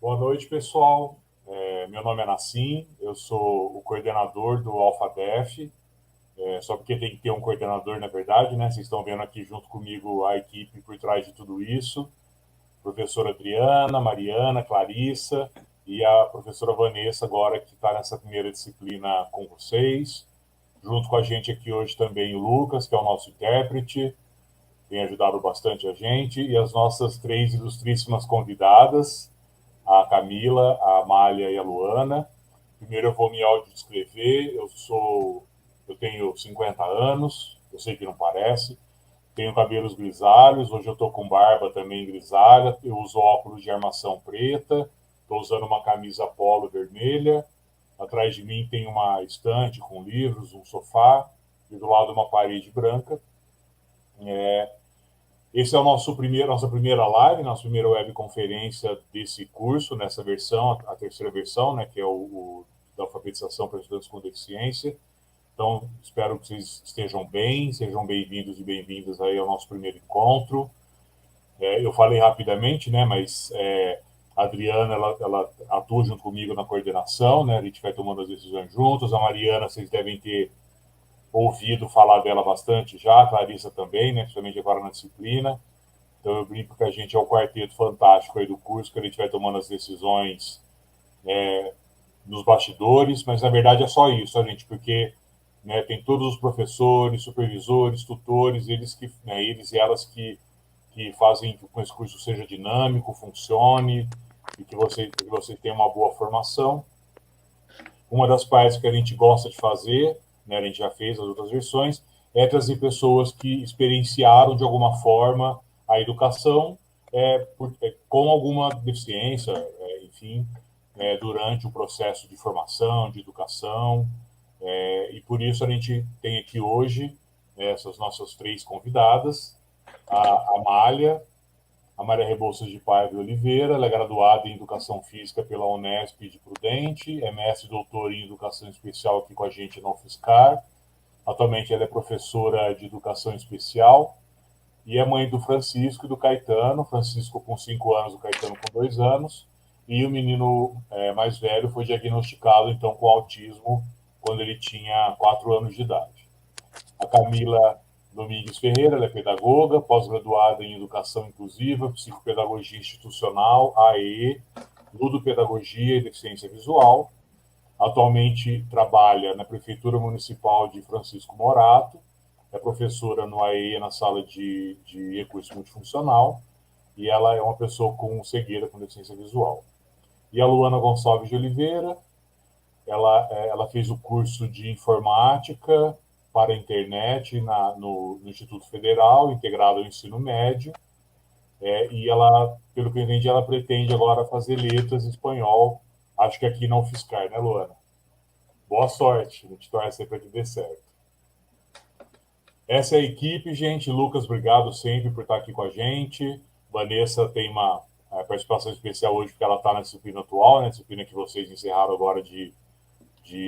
Boa noite, pessoal. Meu nome é Nassim, eu sou o coordenador do AlphaDef, só porque tem que ter um coordenador, na verdade, né? Vocês estão vendo aqui junto comigo a equipe por trás de tudo isso. Professora Adriana, Mariana, Clarissa e a professora Vanessa agora que está nessa primeira disciplina com vocês. Junto com a gente aqui hoje também o Lucas, que é o nosso intérprete, tem ajudado bastante a gente, e as nossas três ilustríssimas convidadas, a Camila, a Amália e a Luana. Primeiro eu vou me auto-descrever. Eu tenho 50 anos, eu sei que não parece. Tenho cabelos grisalhos, hoje eu estou com barba também grisalha. Eu uso óculos de armação preta. Estou usando uma camisa polo vermelha. Atrás de mim tem uma estante com livros, um sofá. E do lado uma parede branca. Esse é nossa primeira live, nossa primeira webconferência desse curso, nessa versão, a terceira versão, né, que é o da alfabetização para estudantes com deficiência. Então, espero que vocês estejam bem, sejam bem-vindos e bem-vindas aí ao nosso primeiro encontro. Eu falei rapidamente, né, mas a Adriana, ela atua junto comigo na coordenação, né, a gente vai tomando as decisões juntos. A Mariana, vocês devem ter ouvido falar dela bastante já, a Clarissa também, né, principalmente agora na disciplina. Então eu brinco que a gente é o quarteto fantástico aí do curso, que a gente vai tomando as decisões nos bastidores, mas na verdade é só isso, gente, porque né, tem todos os professores, supervisores, tutores, eles e elas que fazem com que esse curso seja dinâmico, funcione e que você tenha uma boa formação. Uma das partes que a gente gosta de fazer, né, a gente já fez as outras versões, é trazer pessoas que experienciaram de alguma forma a educação com alguma deficiência, enfim, durante o processo de formação, de educação. E por isso a gente tem aqui hoje essas nossas três convidadas, a Amália, a Maria Rebouças de Paiva e Oliveira. Ela é graduada em Educação Física pela Unesp de Prudente, é mestre e doutora em Educação Especial aqui com a gente na UFSCar. Atualmente ela é professora de Educação Especial e é mãe do Francisco e do Caetano. Francisco com 5 anos, o Caetano com 2 anos. E o menino mais velho foi diagnosticado, então, com autismo quando ele tinha 4 anos de idade. A Camila Domingues Ferreira, ela é pedagoga, pós-graduada em Educação Inclusiva, Psicopedagogia Institucional, AE, Ludopedagogia e Deficiência Visual. Atualmente trabalha na Prefeitura Municipal de Francisco Morato, é professora no AE na sala de recurso multifuncional, e ela é uma pessoa com cegueira, com deficiência visual. E a Luana Gonçalves de Oliveira, ela fez o curso de informática para a internet no Instituto Federal, integrado ao ensino médio, e ela, pelo que eu entendi, ela pretende agora fazer letras em espanhol, acho que aqui na UFSCar, né, Luana? Boa sorte, a gente torce para que dê certo. Essa é a equipe, gente. Lucas, obrigado sempre por estar aqui com a gente. Vanessa tem uma participação especial hoje, porque ela está na disciplina atual, né? Disciplina que vocês encerraram agora de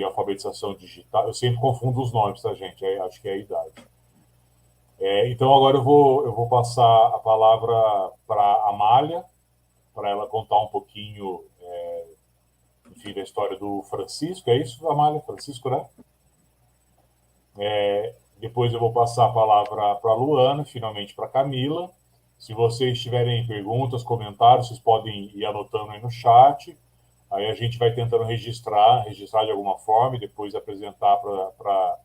alfabetização digital. Eu sempre confundo os nomes, tá, gente? Acho que é a idade. Então, agora eu vou passar a palavra para a Amália, para ela contar um pouquinho, enfim, da história do Francisco. É isso, Amália? Francisco, né? Depois eu vou passar a palavra para a Luana, finalmente para a Camila. Se vocês tiverem perguntas, comentários, vocês podem ir anotando aí no chat. Aí a gente vai tentando registrar de alguma forma e depois apresentar para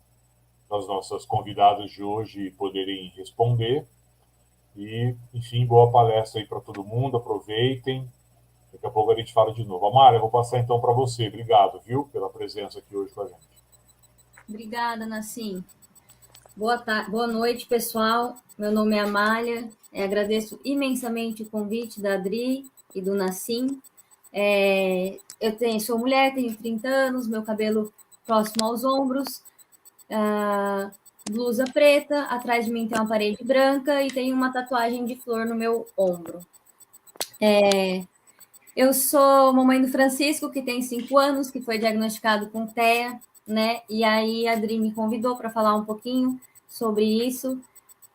as nossas convidadas de hoje poderem responder. E, enfim, boa palestra aí para todo mundo, aproveitem. Daqui a pouco a gente fala de novo. Amália, eu vou passar então para você. Obrigado, viu, pela presença aqui hoje com a gente. Obrigada, Nassim. Boa noite, pessoal. Meu nome é Amália. Agradeço imensamente o convite da Adri e do Nassim. Sou mulher, tenho 30 anos, meu cabelo próximo aos ombros, blusa preta, atrás de mim tem uma parede branca e tem uma tatuagem de flor no meu ombro. Eu sou mamãe do Francisco, que tem 5 anos, que foi diagnosticado com TEA, né? E aí a Adri me convidou para falar um pouquinho sobre isso.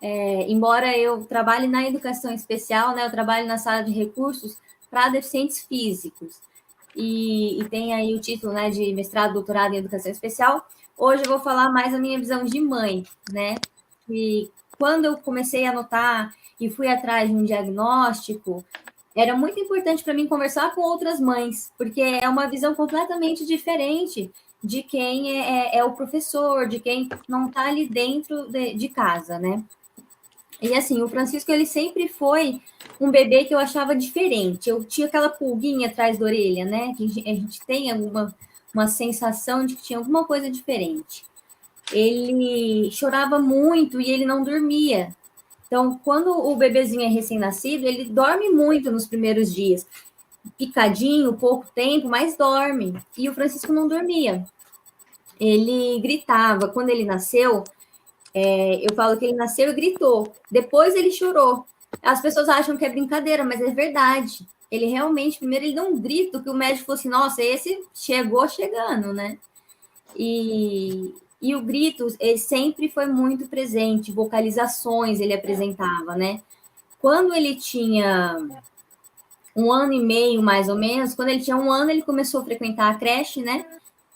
Embora eu trabalhe na educação especial, né? Eu trabalho na sala de recursos, para deficientes físicos. E tem aí o título, né, de mestrado, doutorado em educação especial. Hoje eu vou falar mais a minha visão de mãe, né? E quando eu comecei a notar e fui atrás de um diagnóstico, era muito importante para mim conversar com outras mães, porque é uma visão completamente diferente de quem é o professor, de quem não está ali dentro de casa, né? E assim, o Francisco, ele sempre foi um bebê que eu achava diferente. Eu tinha aquela pulguinha atrás da orelha, né? Que a gente tem uma sensação de que tinha alguma coisa diferente. Ele chorava muito e ele não dormia. Então, quando o bebezinho é recém-nascido, ele dorme muito nos primeiros dias. Picadinho, pouco tempo, mas dorme. E o Francisco não dormia. Ele gritava. Quando ele nasceu, eu falo que ele nasceu e gritou. Depois ele chorou. As pessoas acham que é brincadeira, mas é verdade. Ele realmente, primeiro, ele deu um grito que o médico falou assim: nossa, esse chegou chegando, né? E o grito, ele sempre foi muito presente, vocalizações ele apresentava, né? Quando ele tinha 1 ano e meio, mais ou menos, quando ele tinha 1 ano, ele começou a frequentar a creche, né?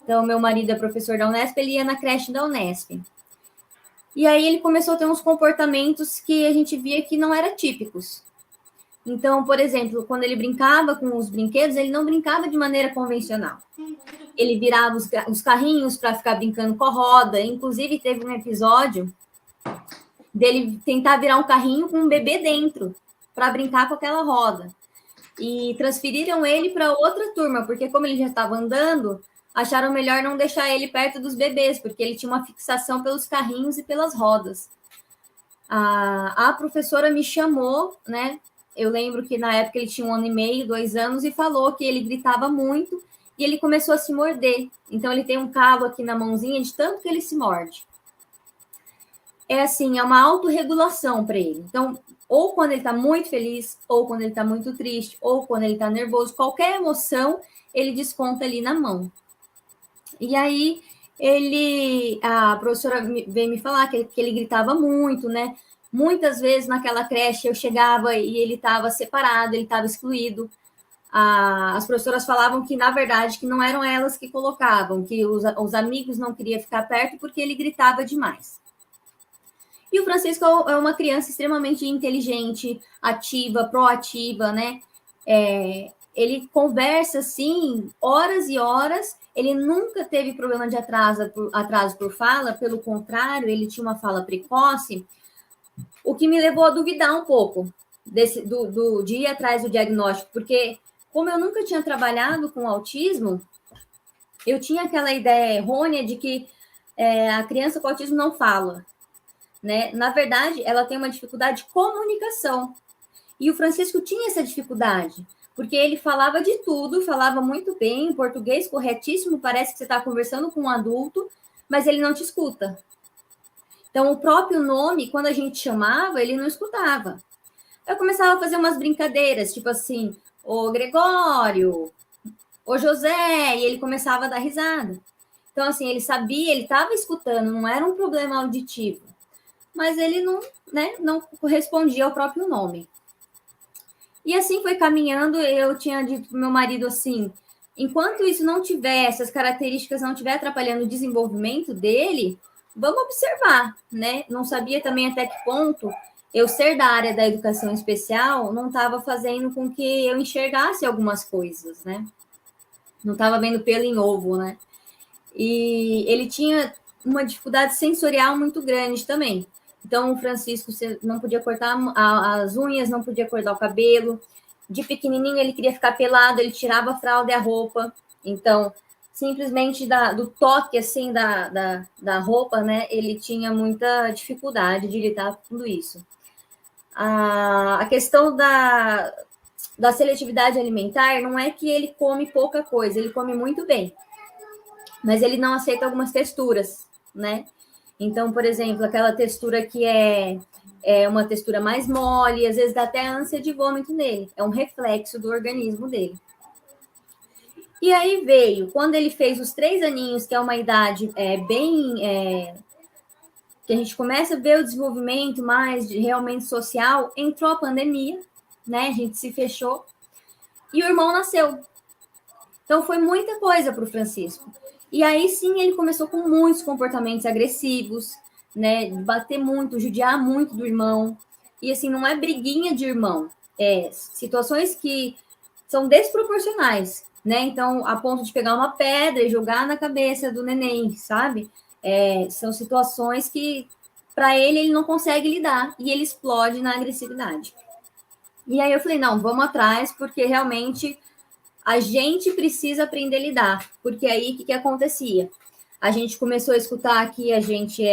Então, meu marido é professor da Unesp, ele ia na creche da Unesp. E aí ele começou a ter uns comportamentos que a gente via que não eram típicos. Então, por exemplo, quando ele brincava com os brinquedos, ele não brincava de maneira convencional. Ele virava os carrinhos para ficar brincando com a roda. Inclusive, teve um episódio dele tentar virar um carrinho com um bebê dentro para brincar com aquela roda. E transferiram ele para outra turma, porque como ele já estava andando, acharam melhor não deixar ele perto dos bebês, porque ele tinha uma fixação pelos carrinhos e pelas rodas. A professora me chamou, né? Eu lembro que na época ele tinha 1 ano e meio, 2 anos, e falou que ele gritava muito e ele começou a se morder. Então ele tem um calo aqui na mãozinha de tanto que ele se morde. É assim, é uma autorregulação para ele. Então, ou quando ele está muito feliz, ou quando ele está muito triste, ou quando ele está nervoso, qualquer emoção, ele desconta ali na mão. E aí, a professora veio me falar que ele gritava muito, né? Muitas vezes naquela creche eu chegava e ele estava separado, ele estava excluído. As professoras falavam que, na verdade, que não eram elas que colocavam, que os amigos não queriam ficar perto porque ele gritava demais. E o Francisco é uma criança extremamente inteligente, ativa, proativa, né? Ele conversa, assim, horas e horas. Ele nunca teve problema de atraso por fala, pelo contrário, ele tinha uma fala precoce, o que me levou a duvidar um pouco de ir atrás do diagnóstico, porque como eu nunca tinha trabalhado com autismo, eu tinha aquela ideia errônea de que a criança com autismo não fala. Né? Na verdade, ela tem uma dificuldade de comunicação. E o Francisco tinha essa dificuldade, porque ele falava de tudo, falava muito bem, português corretíssimo, parece que você está conversando com um adulto, mas ele não te escuta. Então, o próprio nome, quando a gente chamava, ele não escutava. Eu começava a fazer umas brincadeiras, tipo assim, ô Gregório, ô José, e ele começava a dar risada. Então, assim, ele sabia, ele estava escutando, não era um problema auditivo. Mas ele não correspondia ao próprio nome. E assim foi caminhando, eu tinha dito para o meu marido assim, enquanto isso não tiver, essas características não estiver atrapalhando o desenvolvimento dele, vamos observar, né? Não sabia também até que ponto eu ser da área da educação especial não estava fazendo com que eu enxergasse algumas coisas, né? Não estava vendo pelo em ovo, né? E ele tinha uma dificuldade sensorial muito grande também. Então, o Francisco não podia cortar as unhas, não podia cortar o cabelo. De pequenininho, ele queria ficar pelado, ele tirava a fralda e a roupa. Então, simplesmente do toque, assim, da roupa, né? Ele tinha muita dificuldade de lidar com tudo isso. A questão da seletividade alimentar não é que ele come pouca coisa, ele come muito bem. Mas ele não aceita algumas texturas, né? Então, por exemplo, aquela textura que é uma textura mais mole, às vezes dá até ânsia de vômito nele. É um reflexo do organismo dele. E aí veio, quando ele fez os 3 aninhos, que é uma idade que a gente começa a ver o desenvolvimento mais realmente social, entrou a pandemia, né? A gente se fechou. e o irmão nasceu. Então, foi muita coisa para o Francisco. E aí, sim, ele começou com muitos comportamentos agressivos, né? Bater muito, judiar muito do irmão. E, assim, não é briguinha de irmão. É situações que são desproporcionais, né? Então, a ponto de pegar uma pedra e jogar na cabeça do neném, sabe? São situações que, para ele não consegue lidar. E ele explode na agressividade. E aí eu falei, não, vamos atrás, porque realmente a gente precisa aprender a lidar. Porque aí, o que acontecia? A gente começou a escutar que a gente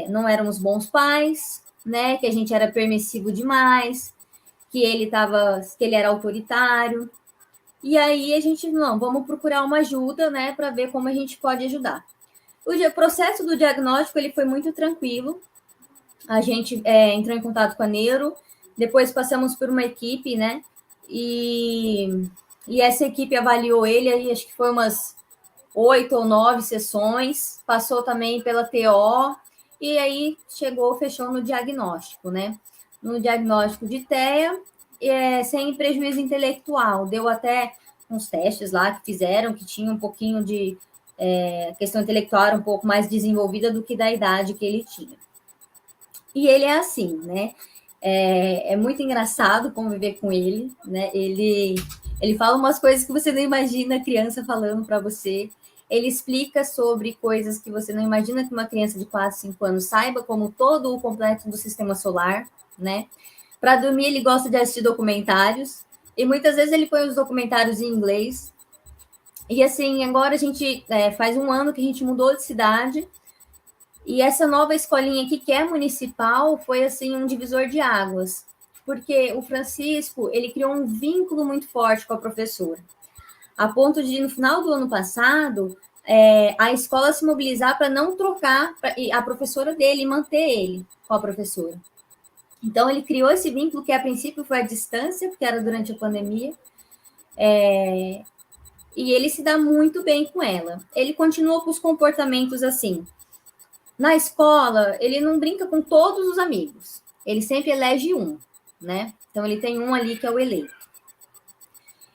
não éramos bons pais, né? Que a gente era permissivo demais, que ele era autoritário. E aí a gente, não, vamos procurar uma ajuda, né? Para ver como a gente pode ajudar. O processo do diagnóstico, ele foi muito tranquilo. A gente entrou em contato com a neuro, depois passamos por uma equipe, né? E essa equipe avaliou ele, aí acho que foi umas 8 ou 9 sessões, passou também pela TO, e aí fechou no diagnóstico, né? No diagnóstico de TEA, sem prejuízo intelectual. Deu até uns testes lá que fizeram, que tinha um pouquinho de questão intelectual era um pouco mais desenvolvida do que da idade que ele tinha. E ele é assim, né? É muito engraçado conviver com ele, né? Ele fala umas coisas que você não imagina a criança falando para você. Ele explica sobre coisas que você não imagina que uma criança de 4, 5 anos saiba, como todo o complexo do sistema solar, né? Para dormir, ele gosta de assistir documentários, e muitas vezes ele põe os documentários em inglês. E assim, agora a gente faz um ano que a gente mudou de cidade, e essa nova escolinha aqui, que é municipal, foi assim um divisor de águas, porque o Francisco, ele criou um vínculo muito forte com a professora, a ponto de, no final do ano passado, a escola se mobilizar para não trocar a professora dele e manter ele com a professora. Então, ele criou esse vínculo, que a princípio foi à distância, porque era durante a pandemia, e ele se dá muito bem com ela. Ele continua com os comportamentos assim. Na escola, ele não brinca com todos os amigos. Ele sempre elege um, né? Então, ele tem um ali que é o eleito.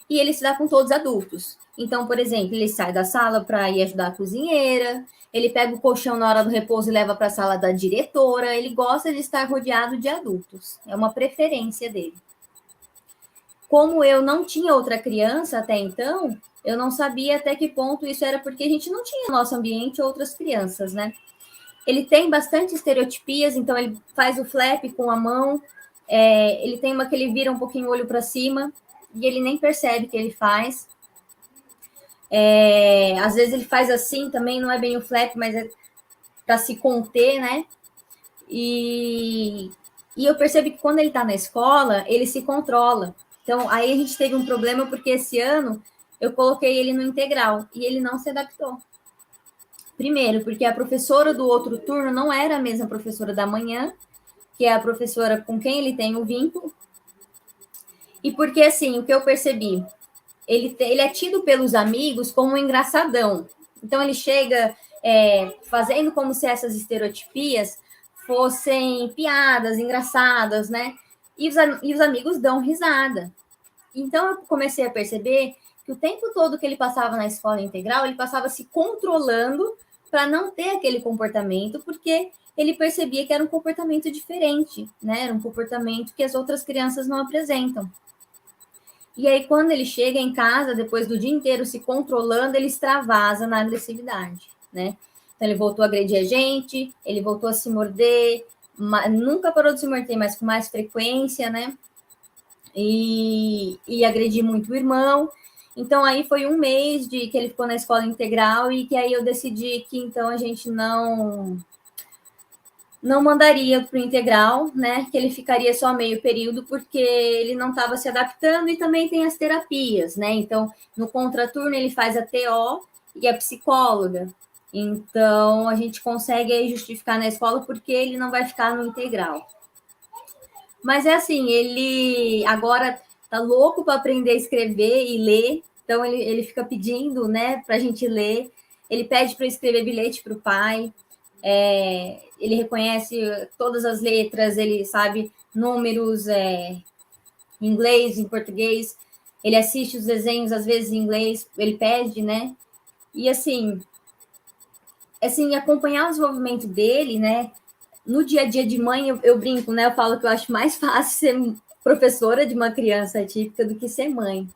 E ele se dá com todos os adultos. Então, por exemplo, ele sai da sala para ir ajudar a cozinheira, ele pega o colchão na hora do repouso e leva para a sala da diretora, ele gosta de estar rodeado de adultos. É uma preferência dele. Como eu não tinha outra criança até então, eu não sabia até que ponto isso era porque a gente não tinha no nosso ambiente outras crianças, né? Ele tem bastante estereotipias, então ele faz o flap com a mão, ele tem uma que ele vira um pouquinho o olho para cima, e ele nem percebe que ele faz. Às vezes ele faz assim também, não é bem o flap, mas é para se conter, né? E eu percebo que quando ele está na escola, ele se controla. Então, aí a gente teve um problema, porque esse ano eu coloquei ele no integral, e ele não se adaptou. Primeiro, porque a professora do outro turno não era a mesma professora da manhã, que é a professora com quem ele tem o vínculo. E porque, assim, o que eu percebi, ele é tido pelos amigos como um engraçadão. Então, ele chega fazendo como se essas estereotipias fossem piadas engraçadas, né? E os amigos dão risada. Então, eu comecei a perceber que o tempo todo que ele passava na escola integral, ele passava se controlando para não ter aquele comportamento, porque ele percebia que era um comportamento diferente, né? Era um comportamento que as outras crianças não apresentam. E aí, quando ele chega em casa, depois do dia inteiro se controlando, ele extravasa na agressividade, né? Então, ele voltou a agredir a gente, ele voltou a se morder, nunca parou de se morder, mas com mais frequência, né? E agredir muito o irmão. Então, aí foi um mês que ele ficou na escola integral, e que aí eu decidi que, então, a gente não mandaria para o integral, né? Que ele ficaria só meio período, porque ele não estava se adaptando, e também tem as terapias, né? Então, no contraturno, ele faz a TO e a psicóloga. Então, a gente consegue aí justificar na escola porque ele não vai ficar no integral. Mas é assim, ele agora tá louco para aprender a escrever e ler, então ele fica pedindo, né, para a gente ler. Ele pede para escrever bilhete para o pai. Ele reconhece todas as letras, ele sabe números em inglês, em português. Ele assiste os desenhos, às vezes, em inglês, ele pede, né? E, assim, acompanhar o desenvolvimento dele, né? No dia a dia de mãe, eu brinco, né? Eu falo que eu acho mais fácil ser professora de uma criança atípica do que ser mãe.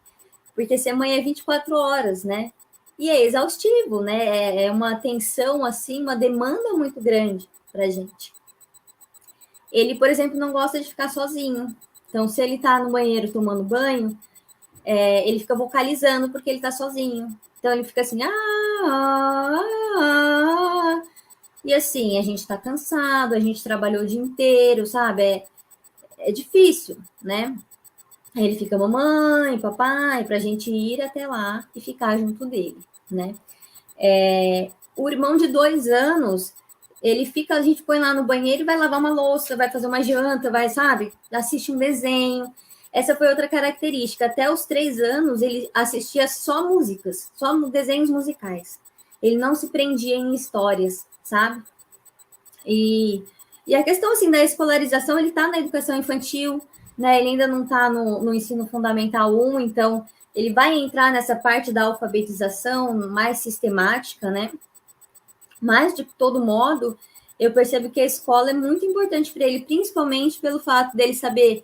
Porque ser mãe é 24 horas, né? E é exaustivo, né? É uma tensão, assim, uma demanda muito grande para a gente. Ele, por exemplo, não gosta de ficar sozinho. Então, se ele está no banheiro tomando banho, ele fica vocalizando porque ele está sozinho. Então, ele fica assim, e assim, a gente está cansado, a gente trabalhou o dia inteiro, sabe? É difícil, né? Aí ele fica, mamãe, papai, para a gente ir até lá e ficar junto dele, né? O irmão de 2 anos, ele fica, a gente põe lá no banheiro e vai lavar uma louça, vai fazer uma janta, vai, sabe? Assiste um desenho. Essa foi outra característica. Até os 3 anos, ele assistia só músicas, só desenhos musicais. Ele não se prendia em histórias, sabe? E a questão, assim, da escolarização, ele está na educação infantil, né? Ele ainda não está no ensino fundamental 1, então ele vai entrar nessa parte da alfabetização mais sistemática, né? Mas, de todo modo, eu percebo que a escola é muito importante para ele, principalmente pelo fato dele saber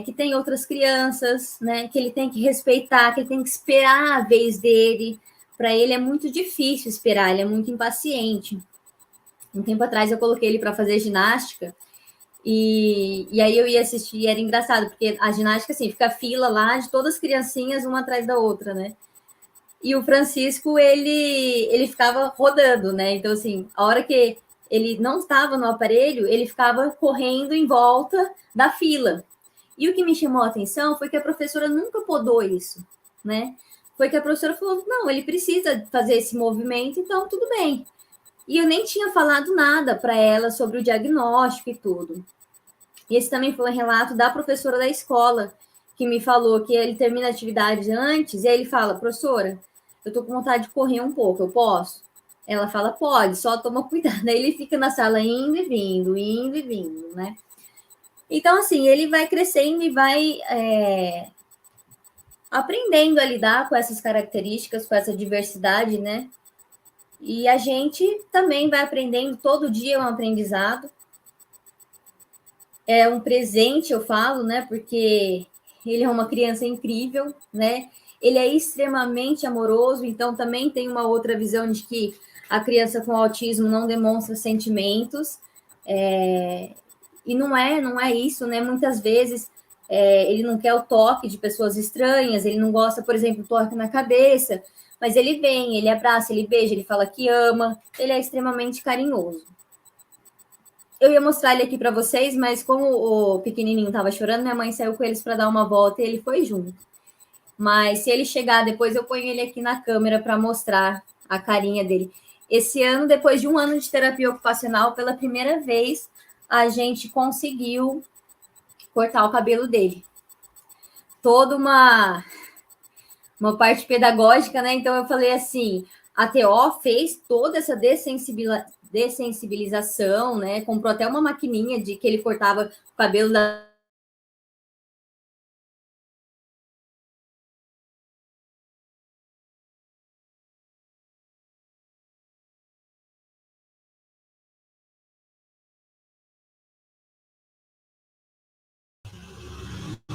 que tem outras crianças, né? Que ele tem que respeitar, que ele tem que esperar a vez dele. Para ele é muito difícil esperar, ele é muito impaciente. Um tempo atrás eu coloquei ele para fazer ginástica e aí eu ia assistir, e era engraçado, porque a ginástica, assim, fica fila lá de todas as criancinhas, uma atrás da outra, né? E o Francisco, ele ficava rodando, né? Então, assim, a hora que ele não estava no aparelho, ele ficava correndo em volta da fila. E o que me chamou a atenção foi que a professora nunca podou isso, né? Foi que a professora falou, não, ele precisa fazer esse movimento, então tudo bem. E eu nem tinha falado nada para ela sobre o diagnóstico e tudo. E esse também foi um relato da professora da escola, que me falou que ele termina a atividade antes, e aí ele fala, professora, eu estou com vontade de correr um pouco, eu posso? Ela fala, pode, só toma cuidado. Aí ele fica na sala indo e vindo, né? Então, assim, ele vai crescendo e vai aprendendo a lidar com essas características, com essa diversidade, né? E a gente também vai aprendendo, todo dia é um aprendizado. É um presente, eu falo, né? Porque ele é uma criança incrível, né? Ele é extremamente amoroso, então também tem uma outra visão de que a criança com autismo não demonstra sentimentos. E não é isso, né? Muitas vezes ele não quer o toque de pessoas estranhas, ele não gosta, por exemplo, do toque na cabeça, mas ele vem, ele abraça, ele beija, ele fala que ama, ele é extremamente carinhoso. Eu ia mostrar ele aqui para vocês, mas como o pequenininho estava chorando, minha mãe saiu com eles para dar uma volta e ele foi junto. Mas se ele chegar depois, eu ponho ele aqui na câmera para mostrar a carinha dele. Esse ano, depois de 1 ano de terapia ocupacional, pela primeira vez, a gente conseguiu cortar o cabelo dele. Toda uma parte pedagógica, né? Então eu falei assim, a TO fez toda essa dessensibilização, né? Comprou até uma maquininha de que ele cortava o cabelo da...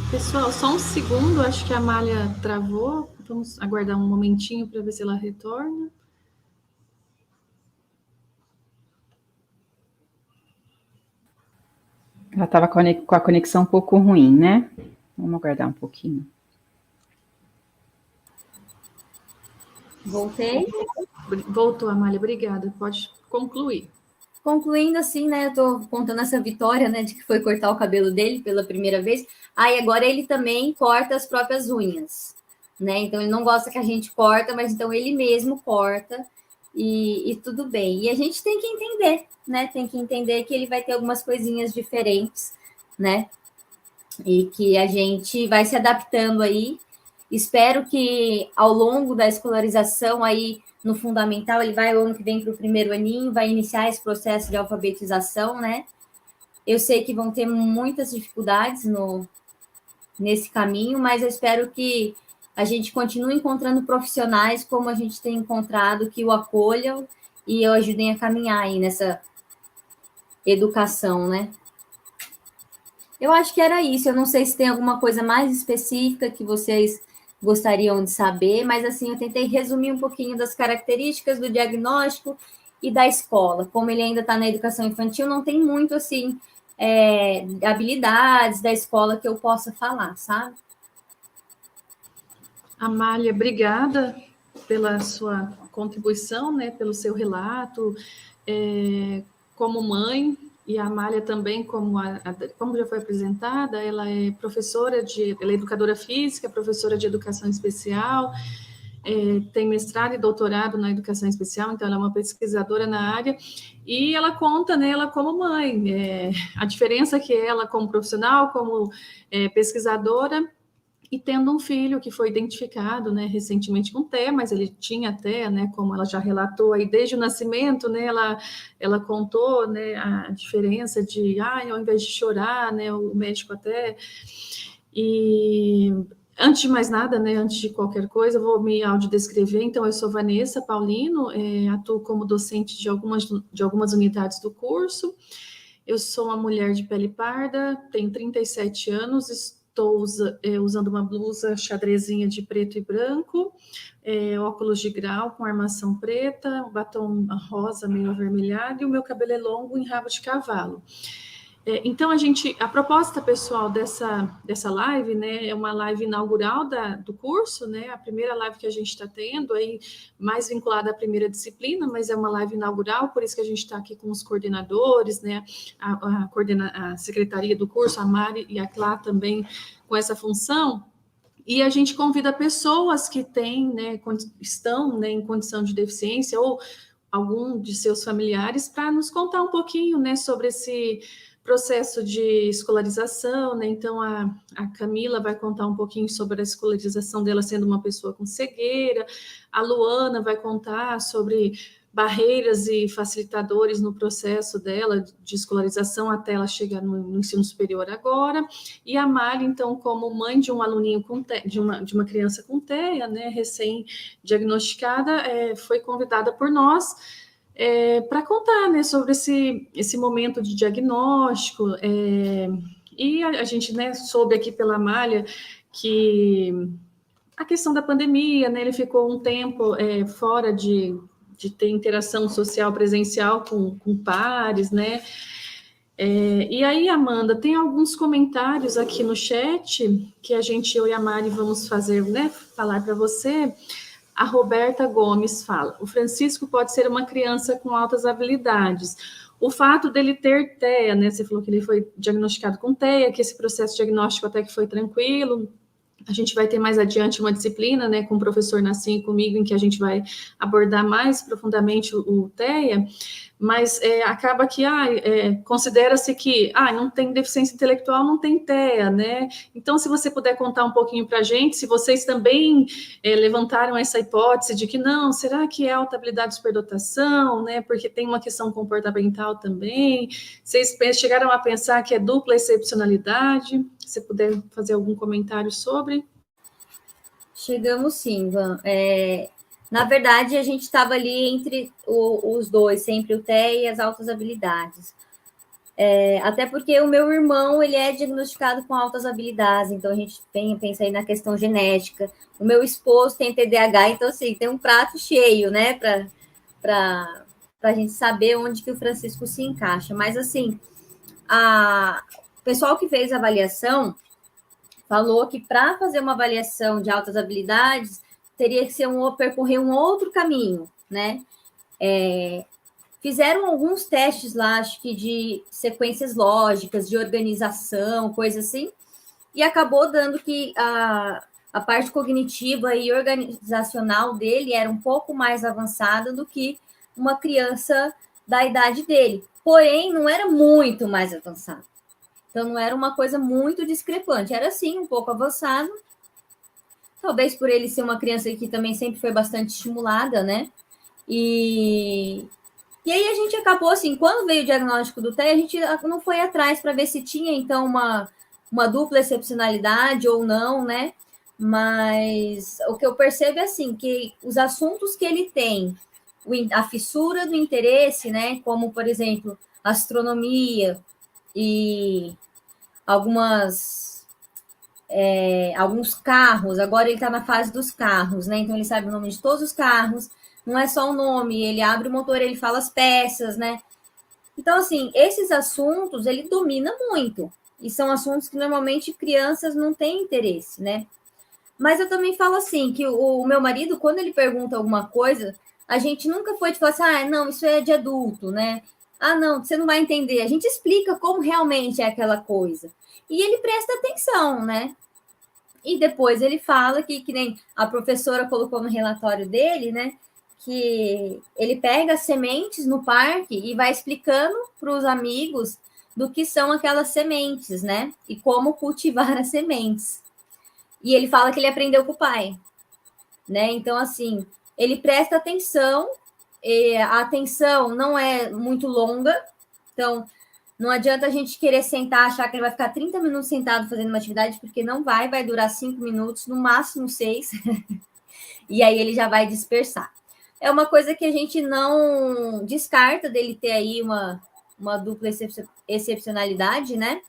Pessoal, só um segundo, acho que a Amália travou. Vamos aguardar um momentinho para ver se ela retorna. Ela estava com a conexão um pouco ruim, né? Vamos aguardar um pouquinho. Voltei. Voltou, Amália, obrigada. Pode concluir. Concluindo assim, né? Eu tô contando essa vitória, né? De que foi cortar o cabelo dele pela primeira vez. Aí agora ele também corta as próprias unhas, né? Então ele não gosta que a gente corta, mas então ele mesmo corta e tudo bem. E a gente tem que entender, né? Tem que entender que ele vai ter algumas coisinhas diferentes, né? E que a gente vai se adaptando aí. Espero que ao longo da escolarização aí no fundamental, ele vai o ano que vem para o primeiro aninho, vai iniciar esse processo de alfabetização, né? Eu sei que vão ter muitas dificuldades nesse caminho, mas eu espero que a gente continue encontrando profissionais como a gente tem encontrado, que o acolham e o ajudem a caminhar aí nessa educação, né? Eu acho que era isso. Eu não sei se tem alguma coisa mais específica que vocês gostariam de saber, mas assim, eu tentei resumir um pouquinho das características do diagnóstico e da escola. Como ele ainda está na educação infantil, não tem muito assim habilidades da escola que eu possa falar, sabe? Amália, obrigada pela sua contribuição, né, pelo seu relato, como mãe, e a Amália também, como já foi apresentada, ela é ela é educadora física, professora de educação especial, tem mestrado e doutorado na educação especial, então ela é uma pesquisadora na área, e ela conta, né, ela como mãe, a diferença que ela como profissional, como pesquisadora, e tendo um filho que foi identificado, né, recentemente com TEA, mas ele tinha TEA, né, como ela já relatou aí desde o nascimento, né, ela contou, né, a diferença de, ao invés de chorar, né, o médico até... E antes de mais nada, né, antes de qualquer coisa, eu vou me audiodescrever. Então, eu sou Vanessa Paulino, atuo como docente de algumas unidades do curso. Eu sou uma mulher de pele parda, tenho 37 anos, estou usando uma blusa xadrezinha de preto e branco, óculos de grau com armação preta, um batom rosa meio avermelhado, e o meu cabelo é longo em rabo de cavalo. Então, a proposta, pessoal, dessa live, né, é uma live inaugural do curso, né, a primeira live que a gente está tendo, aí, mais vinculada à primeira disciplina, mas é uma live inaugural, por isso que a gente está aqui com os coordenadores, né, a secretaria do curso, a Mari e a Clá também com essa função, e a gente convida pessoas que têm, né, estão, né, em condição de deficiência ou algum de seus familiares para nos contar um pouquinho, né, sobre esse processo de escolarização, né? Então, a Camila vai contar um pouquinho sobre a escolarização dela sendo uma pessoa com cegueira, a Luana vai contar sobre barreiras e facilitadores no processo dela de escolarização até ela chegar no ensino superior agora, e a Mari, então, como mãe de um aluninho de uma criança com TEA, né, recém-diagnosticada, foi convidada por nós para contar, né, sobre esse momento de diagnóstico, e a gente, né, soube aqui pela Amália que a questão da pandemia, né, ele ficou um tempo fora de ter interação social presencial com pares, né, e aí, Amanda, tem alguns comentários aqui no chat que eu e a Mari vamos fazer, né, falar para você. A Roberta Gomes fala: o Francisco pode ser uma criança com altas habilidades. O fato dele ter TEA, né? Você falou que ele foi diagnosticado com TEA, que esse processo diagnóstico até que foi tranquilo. A gente vai ter mais adiante uma disciplina, né, com o professor Nassim e comigo, em que a gente vai abordar mais profundamente o TEA, mas acaba que considera-se que não tem deficiência intelectual, não tem TEA, né? Então, se você puder contar um pouquinho para a gente, se vocês também levantaram essa hipótese de que não, será que é alta habilidade de superdotação, né? Porque tem uma questão comportamental também. Vocês chegaram a pensar que é dupla excepcionalidade? Se puder fazer algum comentário sobre. Chegamos sim, Van. Na verdade, a gente estava ali entre os dois, sempre o TEA e as altas habilidades. Até porque o meu irmão, ele é diagnosticado com altas habilidades, então a gente pensa aí na questão genética. O meu esposo tem TDAH, então, assim, tem um prato cheio, né, para a gente saber onde que o Francisco se encaixa. Mas, assim, o pessoal que fez a avaliação falou que para fazer uma avaliação de altas habilidades, teria que ser percorrer um outro caminho, né? Fizeram alguns testes lá, acho que de sequências lógicas, de organização, coisa assim, e acabou dando que a parte cognitiva e organizacional dele era um pouco mais avançada do que uma criança da idade dele. Porém, não era muito mais avançado. Então, não era uma coisa muito discrepante. Era, sim, um pouco avançado. Talvez por ele ser uma criança que também sempre foi bastante estimulada, né? E aí a gente acabou, assim, quando veio o diagnóstico do TEA, a gente não foi atrás para ver se tinha, então, uma dupla excepcionalidade ou não, né? Mas o que eu percebo é assim, que os assuntos que ele tem, a fissura do interesse, né? Como, por exemplo, astronomia e alguns carros, agora ele está na fase dos carros, né? Então ele sabe o nome de todos os carros, não é só o nome, ele abre o motor, ele fala as peças, né? Então, assim, esses assuntos ele domina muito, e são assuntos que normalmente crianças não têm interesse, né? Mas eu também falo assim, que o meu marido, quando ele pergunta alguma coisa, a gente nunca foi de falar assim, não, isso é de adulto, né? Não, você não vai entender. A gente explica como realmente é aquela coisa. E ele presta atenção, né? E depois ele fala que nem a professora colocou no relatório dele, né? Que ele pega as sementes no parque e vai explicando para os amigos do que são aquelas sementes, né? E como cultivar as sementes. E ele fala que ele aprendeu com o pai, né? Então, assim, ele presta atenção, a atenção não é muito longa, então não adianta a gente querer sentar, achar que ele vai ficar 30 minutos sentado fazendo uma atividade, porque não vai durar 5 minutos, no máximo 6, e aí ele já vai dispersar. É uma coisa que a gente não descarta dele ter aí uma dupla excepcionalidade, né?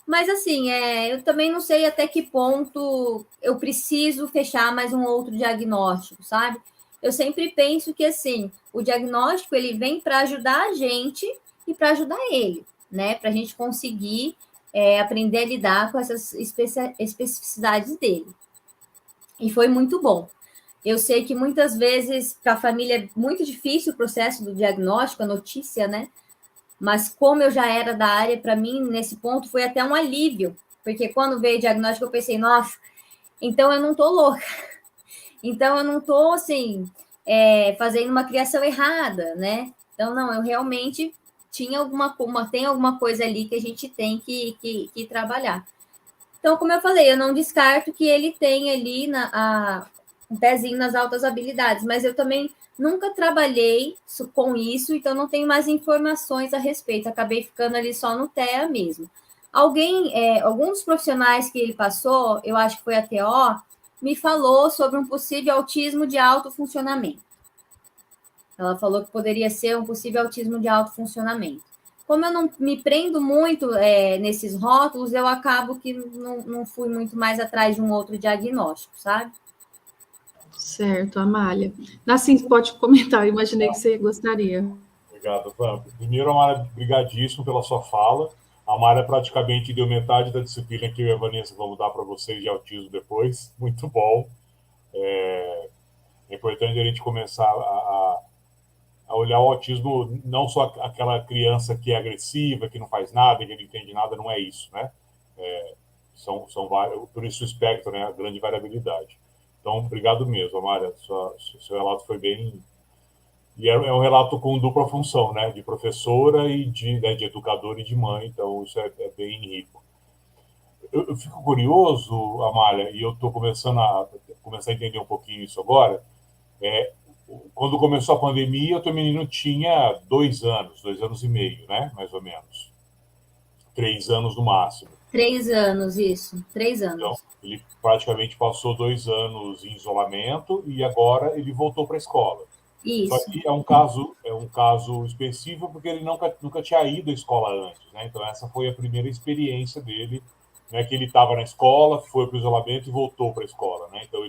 Mas, assim, eu também não sei até que ponto eu preciso fechar mais um outro diagnóstico, sabe? Eu sempre penso que, assim, o diagnóstico, ele vem para ajudar a gente e para ajudar ele, né? Para a gente conseguir aprender a lidar com essas especificidades dele. E foi muito bom. Eu sei que muitas vezes, para a família, é muito difícil o processo do diagnóstico, a notícia, né? Mas como eu já era da área, para mim, nesse ponto, foi até um alívio. Porque quando veio o diagnóstico, eu pensei, nossa, então eu não estou louca. Então eu não estou, assim, fazendo uma criação errada, né? Então, não, eu realmente tem alguma coisa ali que a gente tem que trabalhar. Então, como eu falei, eu não descarto que ele tenha ali um pezinho nas altas habilidades, mas eu também nunca trabalhei com isso, então não tenho mais informações a respeito. Acabei ficando ali só no TEA mesmo. Alguns profissionais que ele passou, eu acho que foi a TO, me falou sobre um possível autismo de alto funcionamento. Ela falou que poderia ser um possível autismo de alto funcionamento. Como eu não me prendo muito nesses rótulos, eu acabo que não fui muito mais atrás de um outro diagnóstico, sabe? Certo, Amália. Assim, pode comentar, eu imaginei que você gostaria. Obrigado, Van. Primeiro, Amália, brigadíssimo pela sua fala. A Amália praticamente deu metade da disciplina que eu e a Vanessa vamos dar para vocês de autismo depois. Muito bom. É importante a gente começar a olhar o autismo, não só aquela criança que é agressiva, que não faz nada, que não entende nada, não é isso, né? São vários, por isso o espectro, né? A grande variabilidade. Então, obrigado mesmo, Amália. Seu relato foi bem... E é um relato com dupla função, né? De professora e de educadora e de mãe, então isso é bem rico. Eu fico curioso, Amália, e eu estou começando a entender um pouquinho isso agora. Quando começou a pandemia, o teu menino tinha 2 anos e meio, né? Mais ou menos. 3 anos no máximo. 3 anos, isso. 3 anos. Então, ele praticamente passou 2 anos em isolamento e agora ele voltou para a escola. Isso. Só que é um caso específico porque ele nunca tinha ido à escola antes, né? Então essa foi a primeira experiência dele, né? Que ele estava na escola, foi para o isolamento e voltou para a escola, né? Então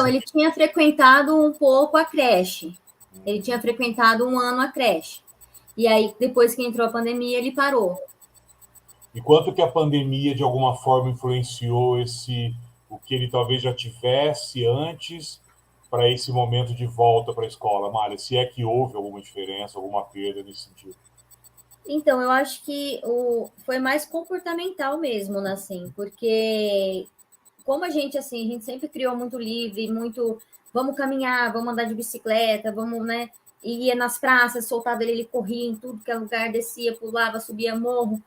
ele tinha frequentado um pouco a creche. Ele tinha frequentado 1 ano a creche. E aí, depois que entrou a pandemia, ele parou. E quanto que a pandemia, de alguma forma, influenciou o que ele talvez já tivesse antes para esse momento de volta para a escola, Mária? Se é que houve alguma diferença, alguma perda nesse sentido? Então, eu acho que foi mais comportamental mesmo, né, assim, porque como a gente sempre criou muito livre, muito, vamos caminhar, vamos andar de bicicleta, vamos, né, ia nas praças, soltava ele corria em tudo que é lugar, descia, pulava, subia morro.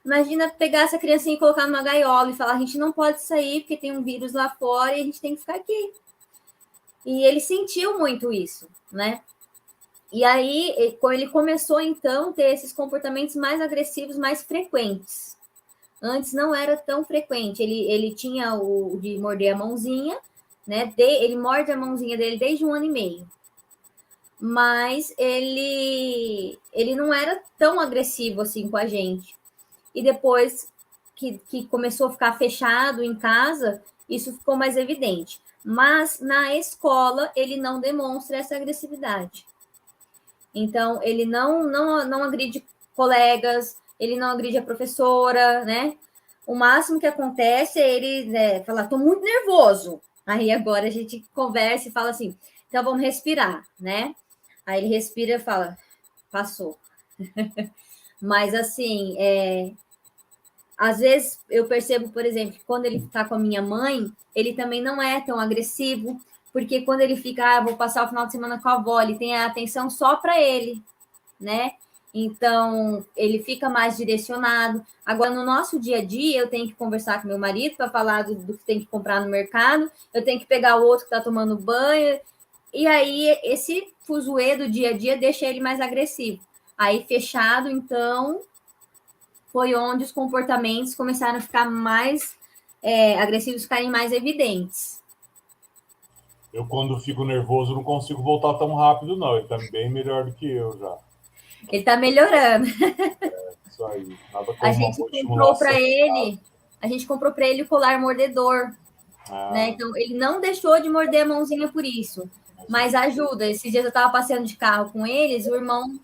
Imagina pegar essa criancinha e colocar numa gaiola e falar, a gente não pode sair porque tem um vírus lá fora e a gente tem que ficar aqui. E ele sentiu muito isso, né? E aí, ele começou, então, a ter esses comportamentos mais agressivos, mais frequentes. Antes não era tão frequente. Ele tinha o de morder a mãozinha, né? Ele morde a mãozinha dele desde 1 ano e meio. Mas ele não era tão agressivo assim com a gente. E depois que começou a ficar fechado em casa, isso ficou mais evidente. Mas na escola ele não demonstra essa agressividade. Então, ele não agride colegas, ele não agride a professora, né? O máximo que acontece é ele, né, falar, tô muito nervoso. Aí agora a gente conversa e fala assim, então vamos respirar, né? Aí ele respira e fala, passou. Mas assim, às vezes eu percebo, por exemplo, que quando ele está com a minha mãe, ele também não é tão agressivo, porque quando ele fica, vou passar o final de semana com a avó, ele tem a atenção só para ele, né? Então, ele fica mais direcionado. Agora, no nosso dia a dia, eu tenho que conversar com meu marido para falar do que tem que comprar no mercado, eu tenho que pegar o outro que está tomando banho, e aí esse fuzuê do dia a dia deixa ele mais agressivo. Aí, fechado, então, foi onde os comportamentos começaram a ficar mais agressivos, ficarem mais evidentes. Eu, quando fico nervoso, não consigo voltar tão rápido, não. Ele tá bem melhor do que eu já. Ele está melhorando. Isso aí. Nada A como uma gente boa comprou para estimulação. ele, a gente comprou para ele o colar mordedor, né? Ah, Então ele não deixou de morder a mãozinha por isso, mas ajuda. Esses dias eu estava passeando de carro com eles, o irmão